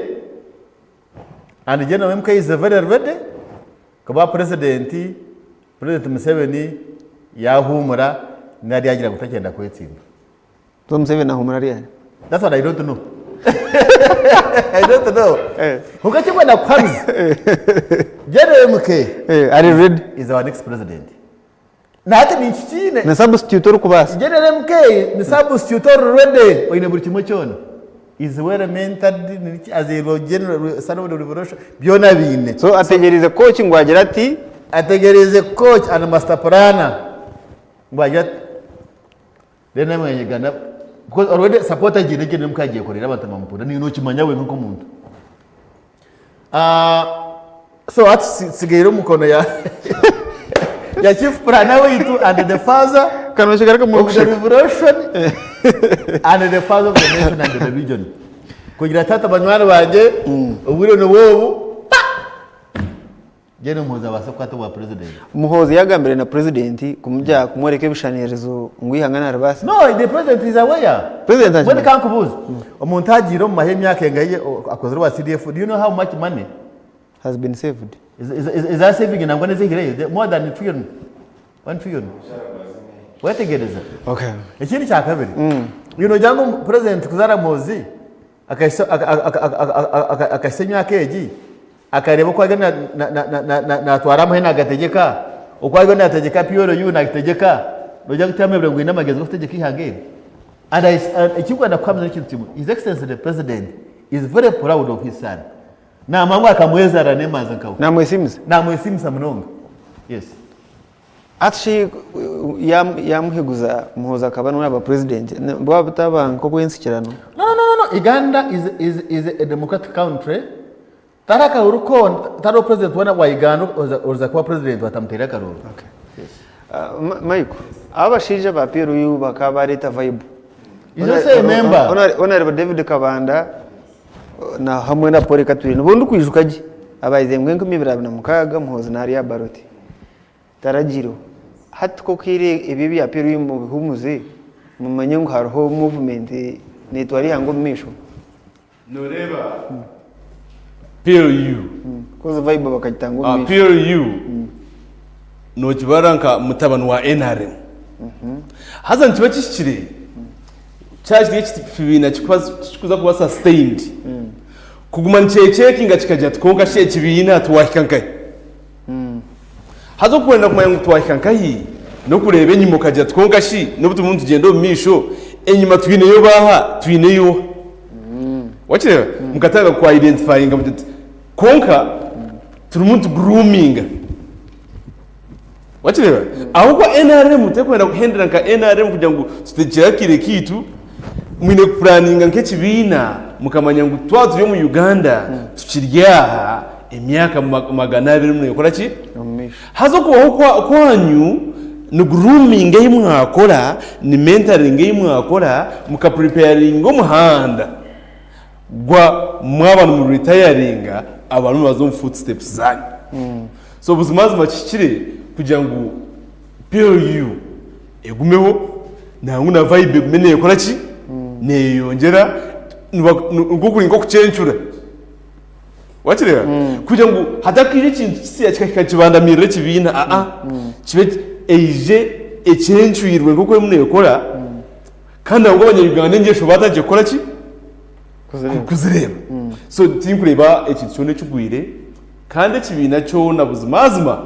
and general MK is very ready kuba president Museveni yahumura nari yagira gutakenda kwetsinda so Museveni ahumura riya. That's what I don't know. I don't know. Ukati kwenda kwanza. General MK are you ready? Is our next president. Na hata ni chine. Na substitute kubasa. General MK ni substitute ready. Oine buri kimwe cyone. Is well mentored as a general son of the revolution. Byona bine. So ategereze coach ngwagira ati ategereze coach and master planner. Ngwagira Dena mwenye gana because already supporter jireke nemkagiye korera abantu mampura ni no kimanya we nko muntu so at sigero mukono ya ya chief planner witu and the father kano shigaraka mu revolution and the father of the nation and the region kugira tata banywana banje uburo no wobu Jeno muhoza basokwata wa president. Muhoza yagambire na president kumujya kumwereka ibishanirezo ngwihangana arabasi. No, the president is aware. President when can kubuza. Umuntu agiro mu mahemya yake ngaye akozero wa CDF. Do you know how much money has been saved? Is that saving in Angwana zigire more than 1 trillion. 1 trillion. What tegereza? Okay. Ekindi cya kabiri. You know jango president kuzara mozi akasenya keji akareba ko agana na twara mahena gategeka uko agana ategeka PRU na gategeka nojya gutamebra ngo inamageze gutegeka ihangere and ikigwanda kwamza ikintu kimwe his excellency the president is very proud of his son na mangwa akamweza ranemaza nkawo na mwesimisa mnonga yes atshi yamuhiguza muhoza kabano n'aba president bwabutaba nko kwensikirano no Uganda is a democratic country. Taraka uruko taro president wana wa Uganda oza kuba president watamtera karuru. Okay. Yes. Maiko abashije ba PRU bakabareta vibe. Izo say member. Honorable David Kabanda na hamwe na Paul Katwiri n'ubundi kwijukaje abayize mwe nk'imibirabyo na mukaga muhoza na Ariya Baroti. Taragiro hatko kire ibibi ya PRU mu bihumuze mu manyengo hariho movement netwari hango misho. Noreba PRU koza vibe bakajitanga PRU no kibaranka mutabano wa NRM hazan kiba kishikire charge y'ikibina kikuza kuba sustained kuguma ncheceki kikaja tkonga she kibina tuwahikankai hazo kwenda kumanya tuwahikankai no kureba enyimo kaja tkonga shi no butu muntu gendo misho enyima twineyo baha twineyo wachire mukataga kwa identifying konka turi muntu grooming wachire ahubwo NRM tekwenda kuhendera nka NRM kugira ngo tutegera kire kitu mwine planning nke kibina mukamanya ngo twatu yo mu Uganda tukiryaha emyaka magana 2 mwe yakora ki hazo kubaho kwanyu ni grooming y'imwakora ni mentoring y'imwakora muka preparing umuhanda gwa mwabana mu retiring abantu bazo footsteps zanyu so buzimazima kikire kugira ngo PRU egumeho na vibe gumene yakora ki ne yongera ngukuringo kucencura wachirera kugira ngo hadakije ikintu kisiya kikakibandamira kibina kibe eje ecencuirwe nguko mune yakora kandi ahubwo abanyarwanda ngesho bataje gukora ki kuzireba so tinkureba ikintu cyone cyugwire kandi kibina cyo nabuzimazima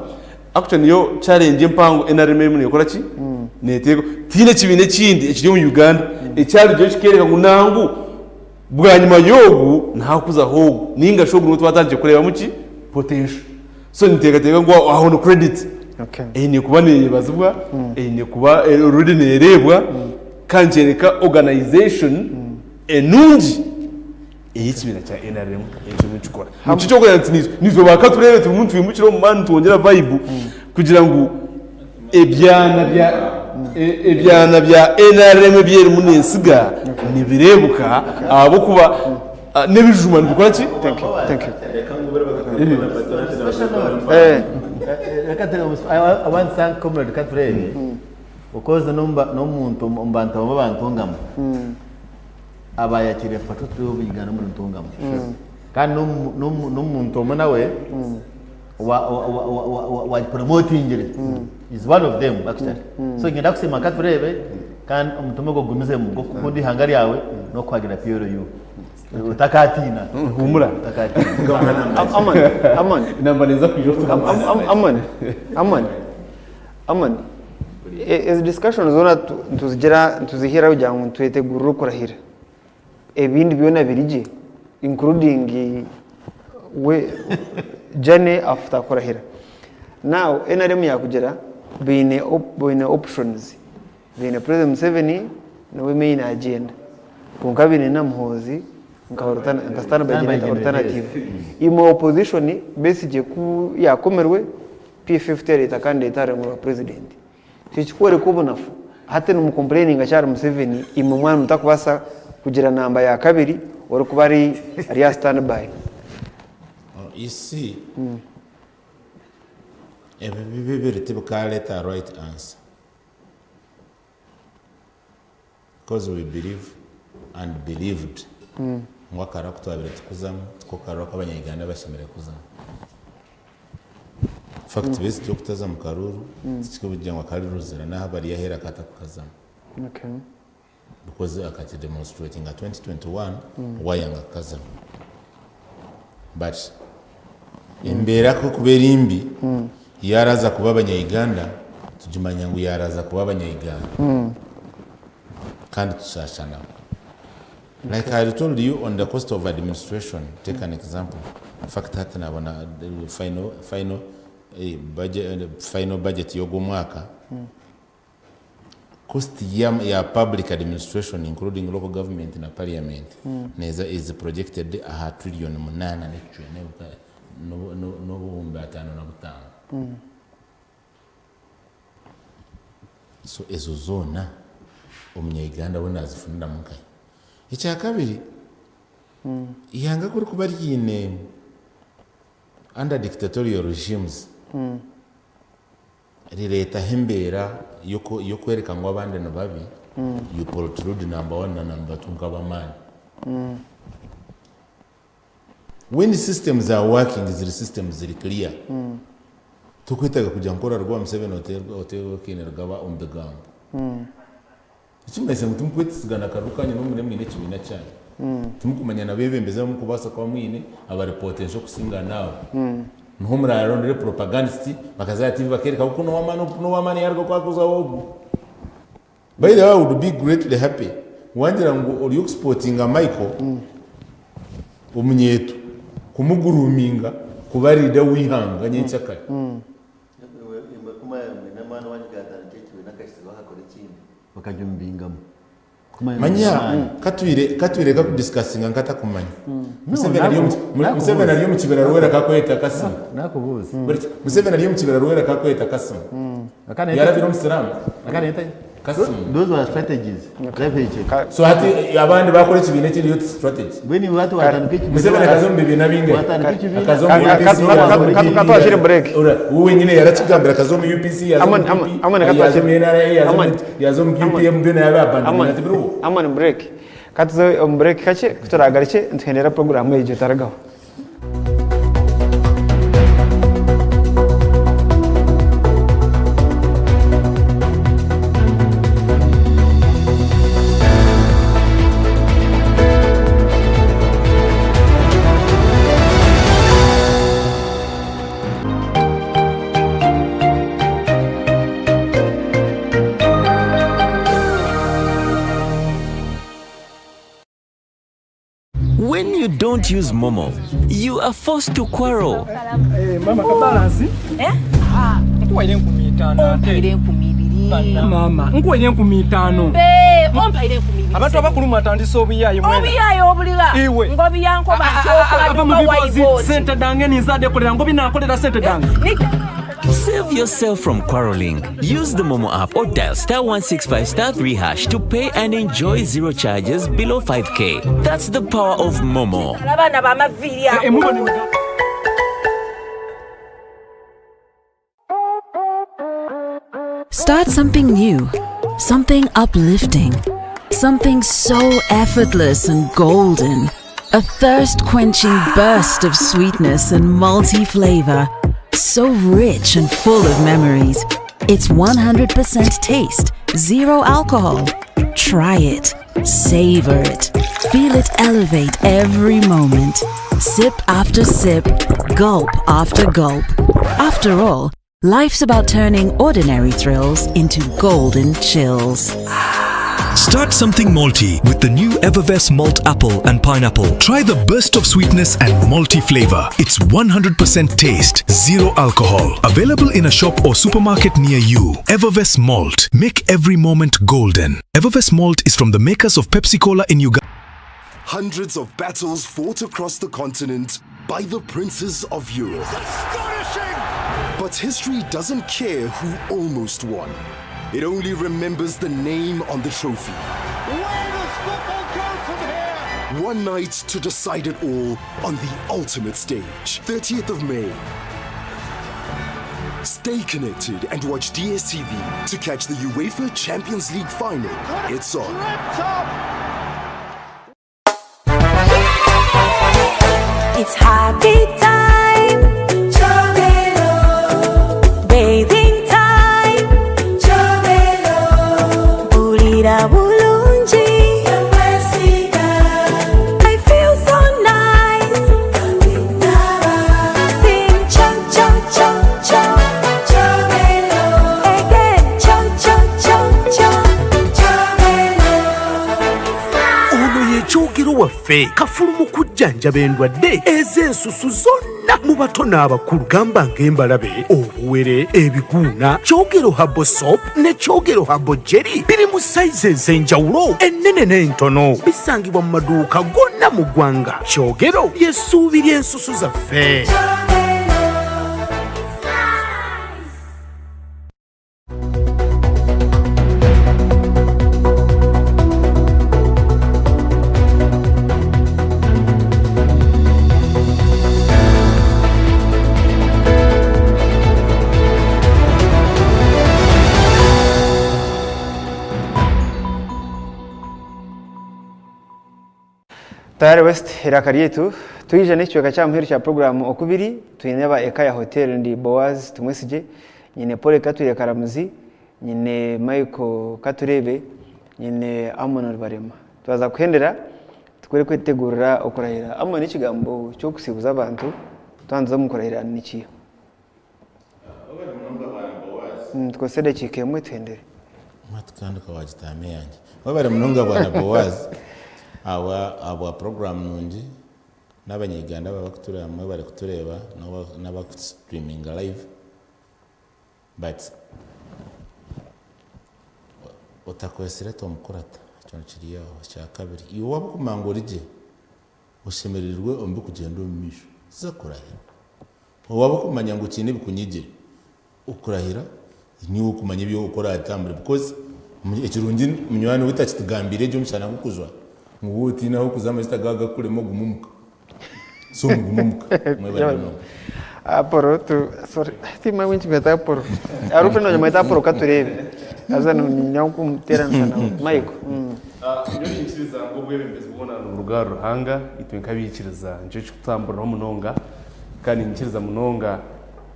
actually yo challenge mpango NRM mune yakora ki netego tine kibine kindi ekiri mu Uganda ecyari cyo kikereka ngo nangu bwa nyuma yogu ntakuza hogu ninga shogu n'utu batangiye kureba muki potential so nitegatega ngo aho no credit ni kuba nibazubwa ni kuba already nerebwa kanjereka organization enungi ikibira cya NRM ejo mucikora mucyo ko nizo baka turebe turi umuntu wimukiro mu mani twongera vibe kugira ngo ebyana bya NRM byeri munesiga nibirebuka abo kuba nebijuma ndukora ki thank you I want to thank Comrade Katurebe because no muntu mbanta babantu ngama abayakire fato tubigana mu ntungamo kandi no muntu nawe wa promoting is one of them actually so ngenda kusema Katurebe kandi umutume go gumize mu kundi hangari yawe no kwagira piyoro yu utakatina humura aman namba neza kwijo aman as discussion zona tuzihira kugira ngo twetegura kurahira ebindi byona birije including we journey after kurahira now NRM yakugera bine options bine President Museveni no main agenda kunkabine na Muhozi nkastana bagenda alternative imo opposition basije ku yakomerwe P50 leta kandi itare mu president kichikore kubonafu hate no complaining achara Museveni imo mwana mutakubasa kugira namba ya kabiri ori kubari ari standby isi bibiri tibuka leta right answer because we believe and believed mwakara kutwabire tukuzamu tukokara kw'abanyayiganda bashimire kuzamu fact base cyo kutaza mu karuru kikubijya ngo karuru zira naho bari yahera kata kukazamu because akati demonstrating at 2021 wayanga kazamu but imbera ko kubera imbi yaraza kuba abanyayiganda tujimanya ngo yaraza kuba abanyayiganda kandi tushashana. Like I told you on the cost of administration, take an example. In fact, that na wana final budget yogo mwaka. Cost ya public administration, including local government and parliament, is projected a $1 trillion so ezo zona umunyayiganda we nazifunda mukaye. Icya kabiri yanga kuri kuba ryine under dictatorial regimes leta hembera yo kwereka ngo abandi nababi you protrude number 1 na number 2 ngabamani when the systems are working the systems are clear tukwitaga kujya nkora rwa Museveni hotel kineragaba on the ground Chimese mutumkwetsigana karukanye no muri mwine kibina cyane tumukumanya nabebembeza mu kubasa kwa mwine aba reportage yo kusinga nawe nho murarondere propagandist bakaza TV bakereka uko no wamani yargo kwakuza wogu by the way I would be greatly happy wangira ngo uri exporting a Michael umunyeto kumuguruminga kubarida wihanga nyencyaka bakajumbingamo manya katwire ka kudiscussinga nkata kumanya Museveni ariyo mu kibera ruwera kakweta kasima nakubuza Museveni ariyo mu kibera ruwera kakweta kasima yarabiro musiramu akaneta those were strategies so hati abandi bakora kibine kiri youth strategy bweni watu watanuka kibine Museveni akazombe bina binge akazombe katwashire break uwe nyine yarakigambira akazombe UPC yazombe UPM bina yababandanya amane break katuzo break kache kuturagaruke ntwenera program yeje taragaho don't use Momo, you are forced to quarrel. Mama kabalansi? Nkuwaire 5,000. Mama, nkuwaire 5,000. Ompaire 5,000. Abantu abakulu mwatandisa obuyaye mwena. Obuyaye obulira. Iwe. Ngobi yanko bantu sente dange ninzade kolera ngobi nakolera sente dange. Save yourself from quarreling. Use the Momo app or dial *165*3# to pay and enjoy zero charges below 5k. That's the power of Momo. Start something new, something uplifting, something so effortless and golden. A thirst-quenching burst of sweetness and multi-flavor. So rich and full of memories. It's 100% taste, zero alcohol. Try it, savor it, feel it elevate every moment. Sip after sip, gulp after gulp. After all, life's about turning ordinary thrills into golden chills. Start something malty with the new Evervest Malt Apple and Pineapple. Try the burst of sweetness and malty flavor. It's 100% taste, zero alcohol. Available in a shop or supermarket near you. Evervest Malt. Make every moment golden. Evervest Malt is from the makers of Pepsi Cola in Uganda. Hundreds of battles fought across the continent by the princes of Europe. But history doesn't care who almost won. It only remembers the name on the trophy. Where does football go from here? One night to decide it all on the ultimate stage. 30th of May. Stay connected and watch DSTV to catch the UEFA Champions League final. It's on. It's happy time. Chomelo. Bathing time. Chomelo. Bulira bulunji. I feel so nice. Sing chom chom chom chom. Chomelo. Again chom chom chom chom. Chomelo. Ono ye kyogero waffe kafulumu kujjanjaba endwadde ez'ensusu zonna mu bato n'abakulu gamba ng'embalabe obuwere ebiguuna kyogero habo soap ne kyogero habo jerry biri mu sayizi ez'enjawulo ennene n'entono bisangibwa mu maduuka gonna mu ggwanga kyogero ly'essuubi ly'ensusu zaffe. Tayari West iraka ryetu tuyije n'icyo cya muhero cya program okubiri tuyineba eka ya hotel ndi Boaz tumwesije nyine Paul Katuriye Karamuzi nyine Michael Katurebe nyine Amon Barema twaza kuhendera tukore kwitegurira okurahira Amon ikigambo cyo kusibuza abantu twanza mukurahira niki twosede kikemwe twendere matkanda kwa wajitame yanje wabare munonga bwana Boaz aba program nungi n'abanyiganda babakutureba mwe bari kutureba n'aba streaming live but utakwesire tomukurata cyane kiriyo cya kabiri iyo wabukumangorije ushemerirwe ombi kugenda omisho zakurahira wabukumanya ngo kine bikunyigire ukurahira ni ukumanya byo ukora atambure because ekirungi munywani witakitugambire byo mshana kukuzwa nguti naho kuzama istagaga kulemo gumumuka so gumumuka mwebara no aporo tu sorry tima winchi meta aporo arupe no meta aporo Katurebe azana nyanku mutera sana Michael iyo yinchiriza ngo bwebembeze ubona uruga ruhanga itwenka bikiriza nje kutambura no munonga kandi nchiriza munonga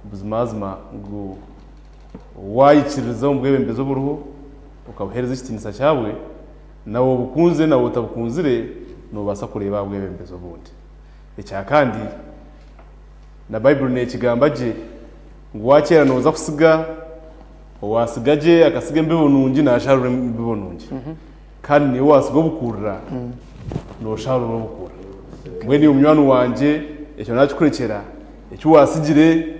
buzimazima ngo wayikiriza ubwebembeze uburuhu ukabuhereza ikitinisa cyawe nawo bukunze nawo utabukunzire no basa kureba bwebembezo bundi icya kandi na Bible ne kigambaje ngo wakera noza kusiga wasigaje akasiga mbibonungi na sharure mbibonungi kandi ni wasigo bukurira no sharure bukura mwe ni umwana wanje icyo nacukurekera icyo wasigire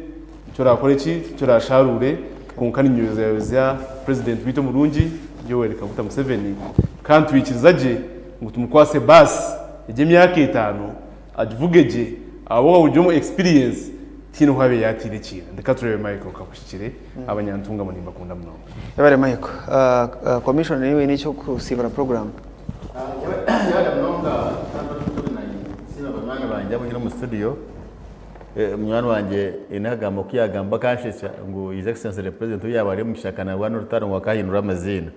icyo rakora iki icyo rasharure kunkana inyuza ya president wito Murungi Yoweri Kaguta Museveni kandi twikirizaje ngo tumukwase basi ije myaka 5 avugeje abo ujomo experience tino habe yatirekira ndeka turebe Michael kakushikire abanyantunga munimba kunda muno yabare Michael commission niwe nicyo kusibara program yabare mnonga sina bamanga banje abo mu studio umwana wanje inagamba kuyagamba kanshesha ngo his excellency the president yabare mushakana wa n'urutaro wa kahindura amazina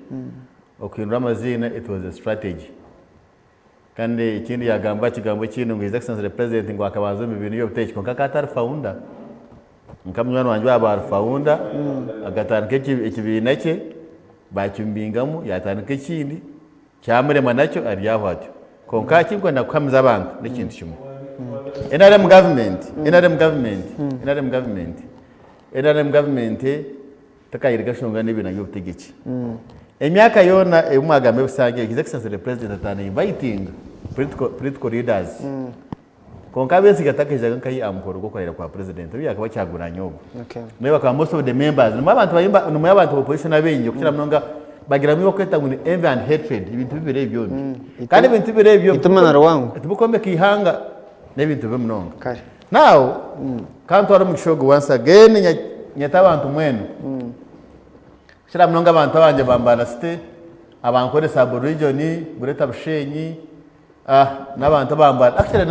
okindura amazina it was a strategy kandi ikindi yagamba kigambo kintu ngo his excellency the president ngo akabanza mu bintu yo butekiko kakatari founder nkamwana wanje aba founder agatanka ikibina cye bacyumbingamo yatanka ikindi cyamurema nacyo ari yahwatyo konka kinko nakwamiza abantu n'ikintu kimwe NRM government takayirga shonga n'ibintu by'ubutegetsi emyaka yona umwagambe busange his excellency the president atana inviting political leaders konka bese gatakeje kankayi amukoro gukorera kwa president byakaba cyaguranye ubu niba kwa most of the members n'abantu bayimba n'abantu opposition abenye kugira mnonga bagira mwe kweta ngo envy and hatred ibintu bibere byombi kandi ibintu bibere byo itumanaro wangu tubukombe kihanga n'ibintu bimnonga kare now kantu ari mushogo once again nyata abantu mwenu shira mnonga abantu abanje bambana site abankore sub region bureta bushenyi n'abantu bambana actually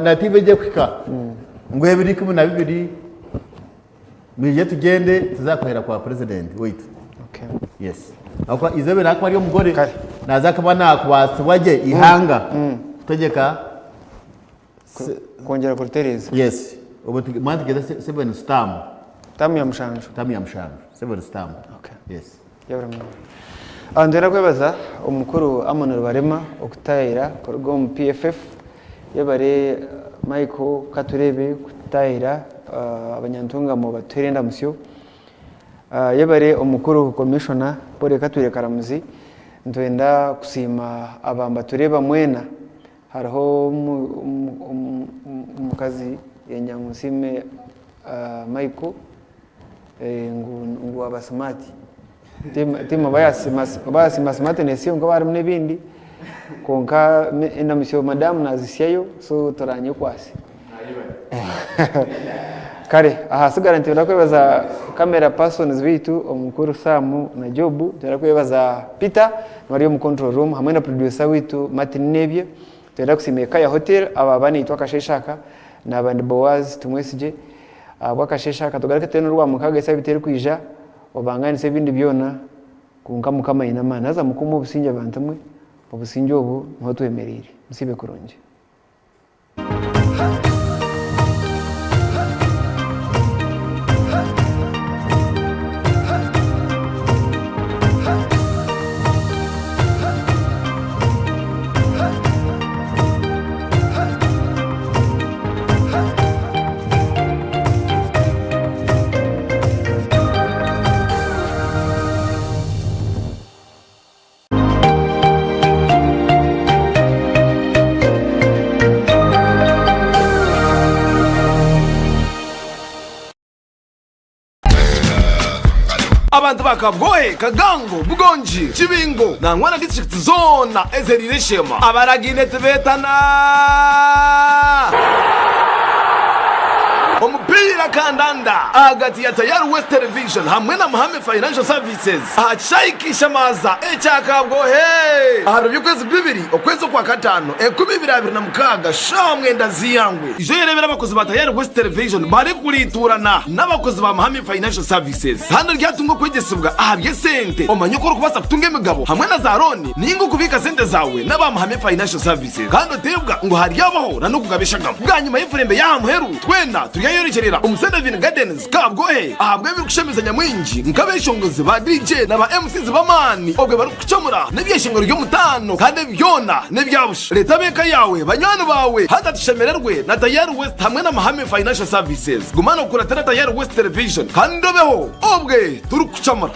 na TV je kwika ngwe biri 12 mije tugende tuzakorera kwa president wait okay yes akwa izobe nakwa ari umugore naza kabana kwaswaje ihanga tegeka kongera kurtereza yes ubu mwanti geda 7 stam tamu ya mshanju 7 stam okay yes yabra andera kwebaza umukuru Amanur Barema okutayira korgo mu PFF yabare Michael Katurebe kutayira abanyantunga mu baturenda musyo yabare umukuru commissioner Paul Kature Karamuzi ndwenda kusima abamba tureba mwena hariho umukazi yenyankusime Michael ngo abasamati tema bayasima smart nesiyo ngo bari mune bindi konka enda misyo madam nazisyayo so toranye kwasi kare ahasigara ntibira kwebaza camera persons bitu omukuru Samu na Jobu tera kwebaza Peter bari mu control room hamwe na producer witu Martin Nebye tera kusimeka ya hotel aba bani itwa Kasheshaka na bandi Boaz tumwesije abo Kasheshaka tugaraka teno rwa mukaga isa biteri kwija obangani se bindi byona kunka mukama inama naza mukumu obusinja bantamwe obusinja obu nho twemerire musibe kurunje abantu bakabwohe kagango bugonji kibingo na Nkwana district zona ezerire shema abaragine tubetana umupira kandanda hagati ya Tayari West Television hamwe na Mahame Financial Services ahashayikisha maza ecyakabwohe ahantu by'ukwezi bibiri ukwezi kwa gatanu 2026 sha mwenda ziyangwe ijo yerebera abakozi ba Tayari West Television bari kuriturana n'abakozi ba Mahame Financial Services hano ryatungo kwegesubwa ahabye sente omanyukuru kubasa kutunga imigabo hamwe na zaroni ningo kubika sente zawe n'aba Mahame Financial Services kandi utebwa ngo hari yabaho na no kugabishagamo bwanyuma y'ifurembe yamuheru twenda yoricherera umusendavini gardens kabwohe ahabwe biri kushemezanya mwinji nkabeshongozi ba DJ na ba MCs bamani obwe bari kucamura nebyeshingiro ryo mutano kandi byona nebyabusha leta beka yawe banywana bawe hatatishemererwe na Tayari West hamwe na Mahame Financial Services gumana ukura Tayari West Television kandi ndobeho obwe turi kucamura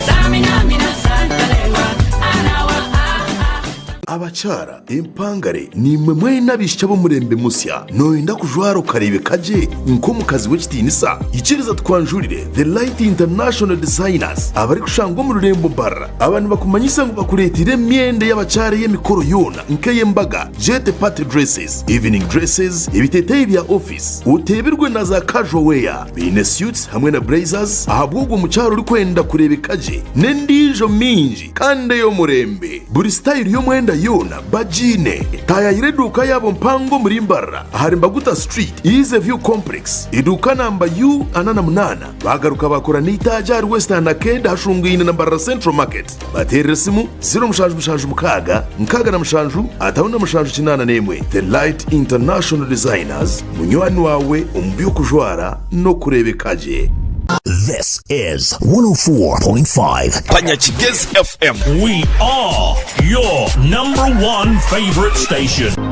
abacara empangare nimwe mwena bisha bo murembe musya noyenda kujwara ukarebe kaje nko mukazi w'ekitinisa ikiriza twanjurire The Light International Designers abari kushangwa mu rurembo barra abantu bakumanyisa ngo bakuretire myende y'abacare y'emikoro yona nkeye mbaga jet party dresses evening dresses ibiteteye bya office uteberwe na za casual wear bine suits hamwe na blazers ahabwo mucyaro uri kwenda kurebe kaje nendijo minji kande yo murembe buri style yo mwenda yona bajine taya ireduka yabo mpango muri mbarra hari Mbaguta Street Ease View Complex iduka namba U anana munana bagaruka bakora n'itaja ari Western Arcade hashungwine na Mbarra Central Market bateresimu 0 mukaga nkaga na mushanju atawuna mushanju kinana nemwe The Light International Designers munywani wawe umubyo kujwara no kurebe kaje. This is 104.5 Panyachigez FM. We are your #1 favorite station.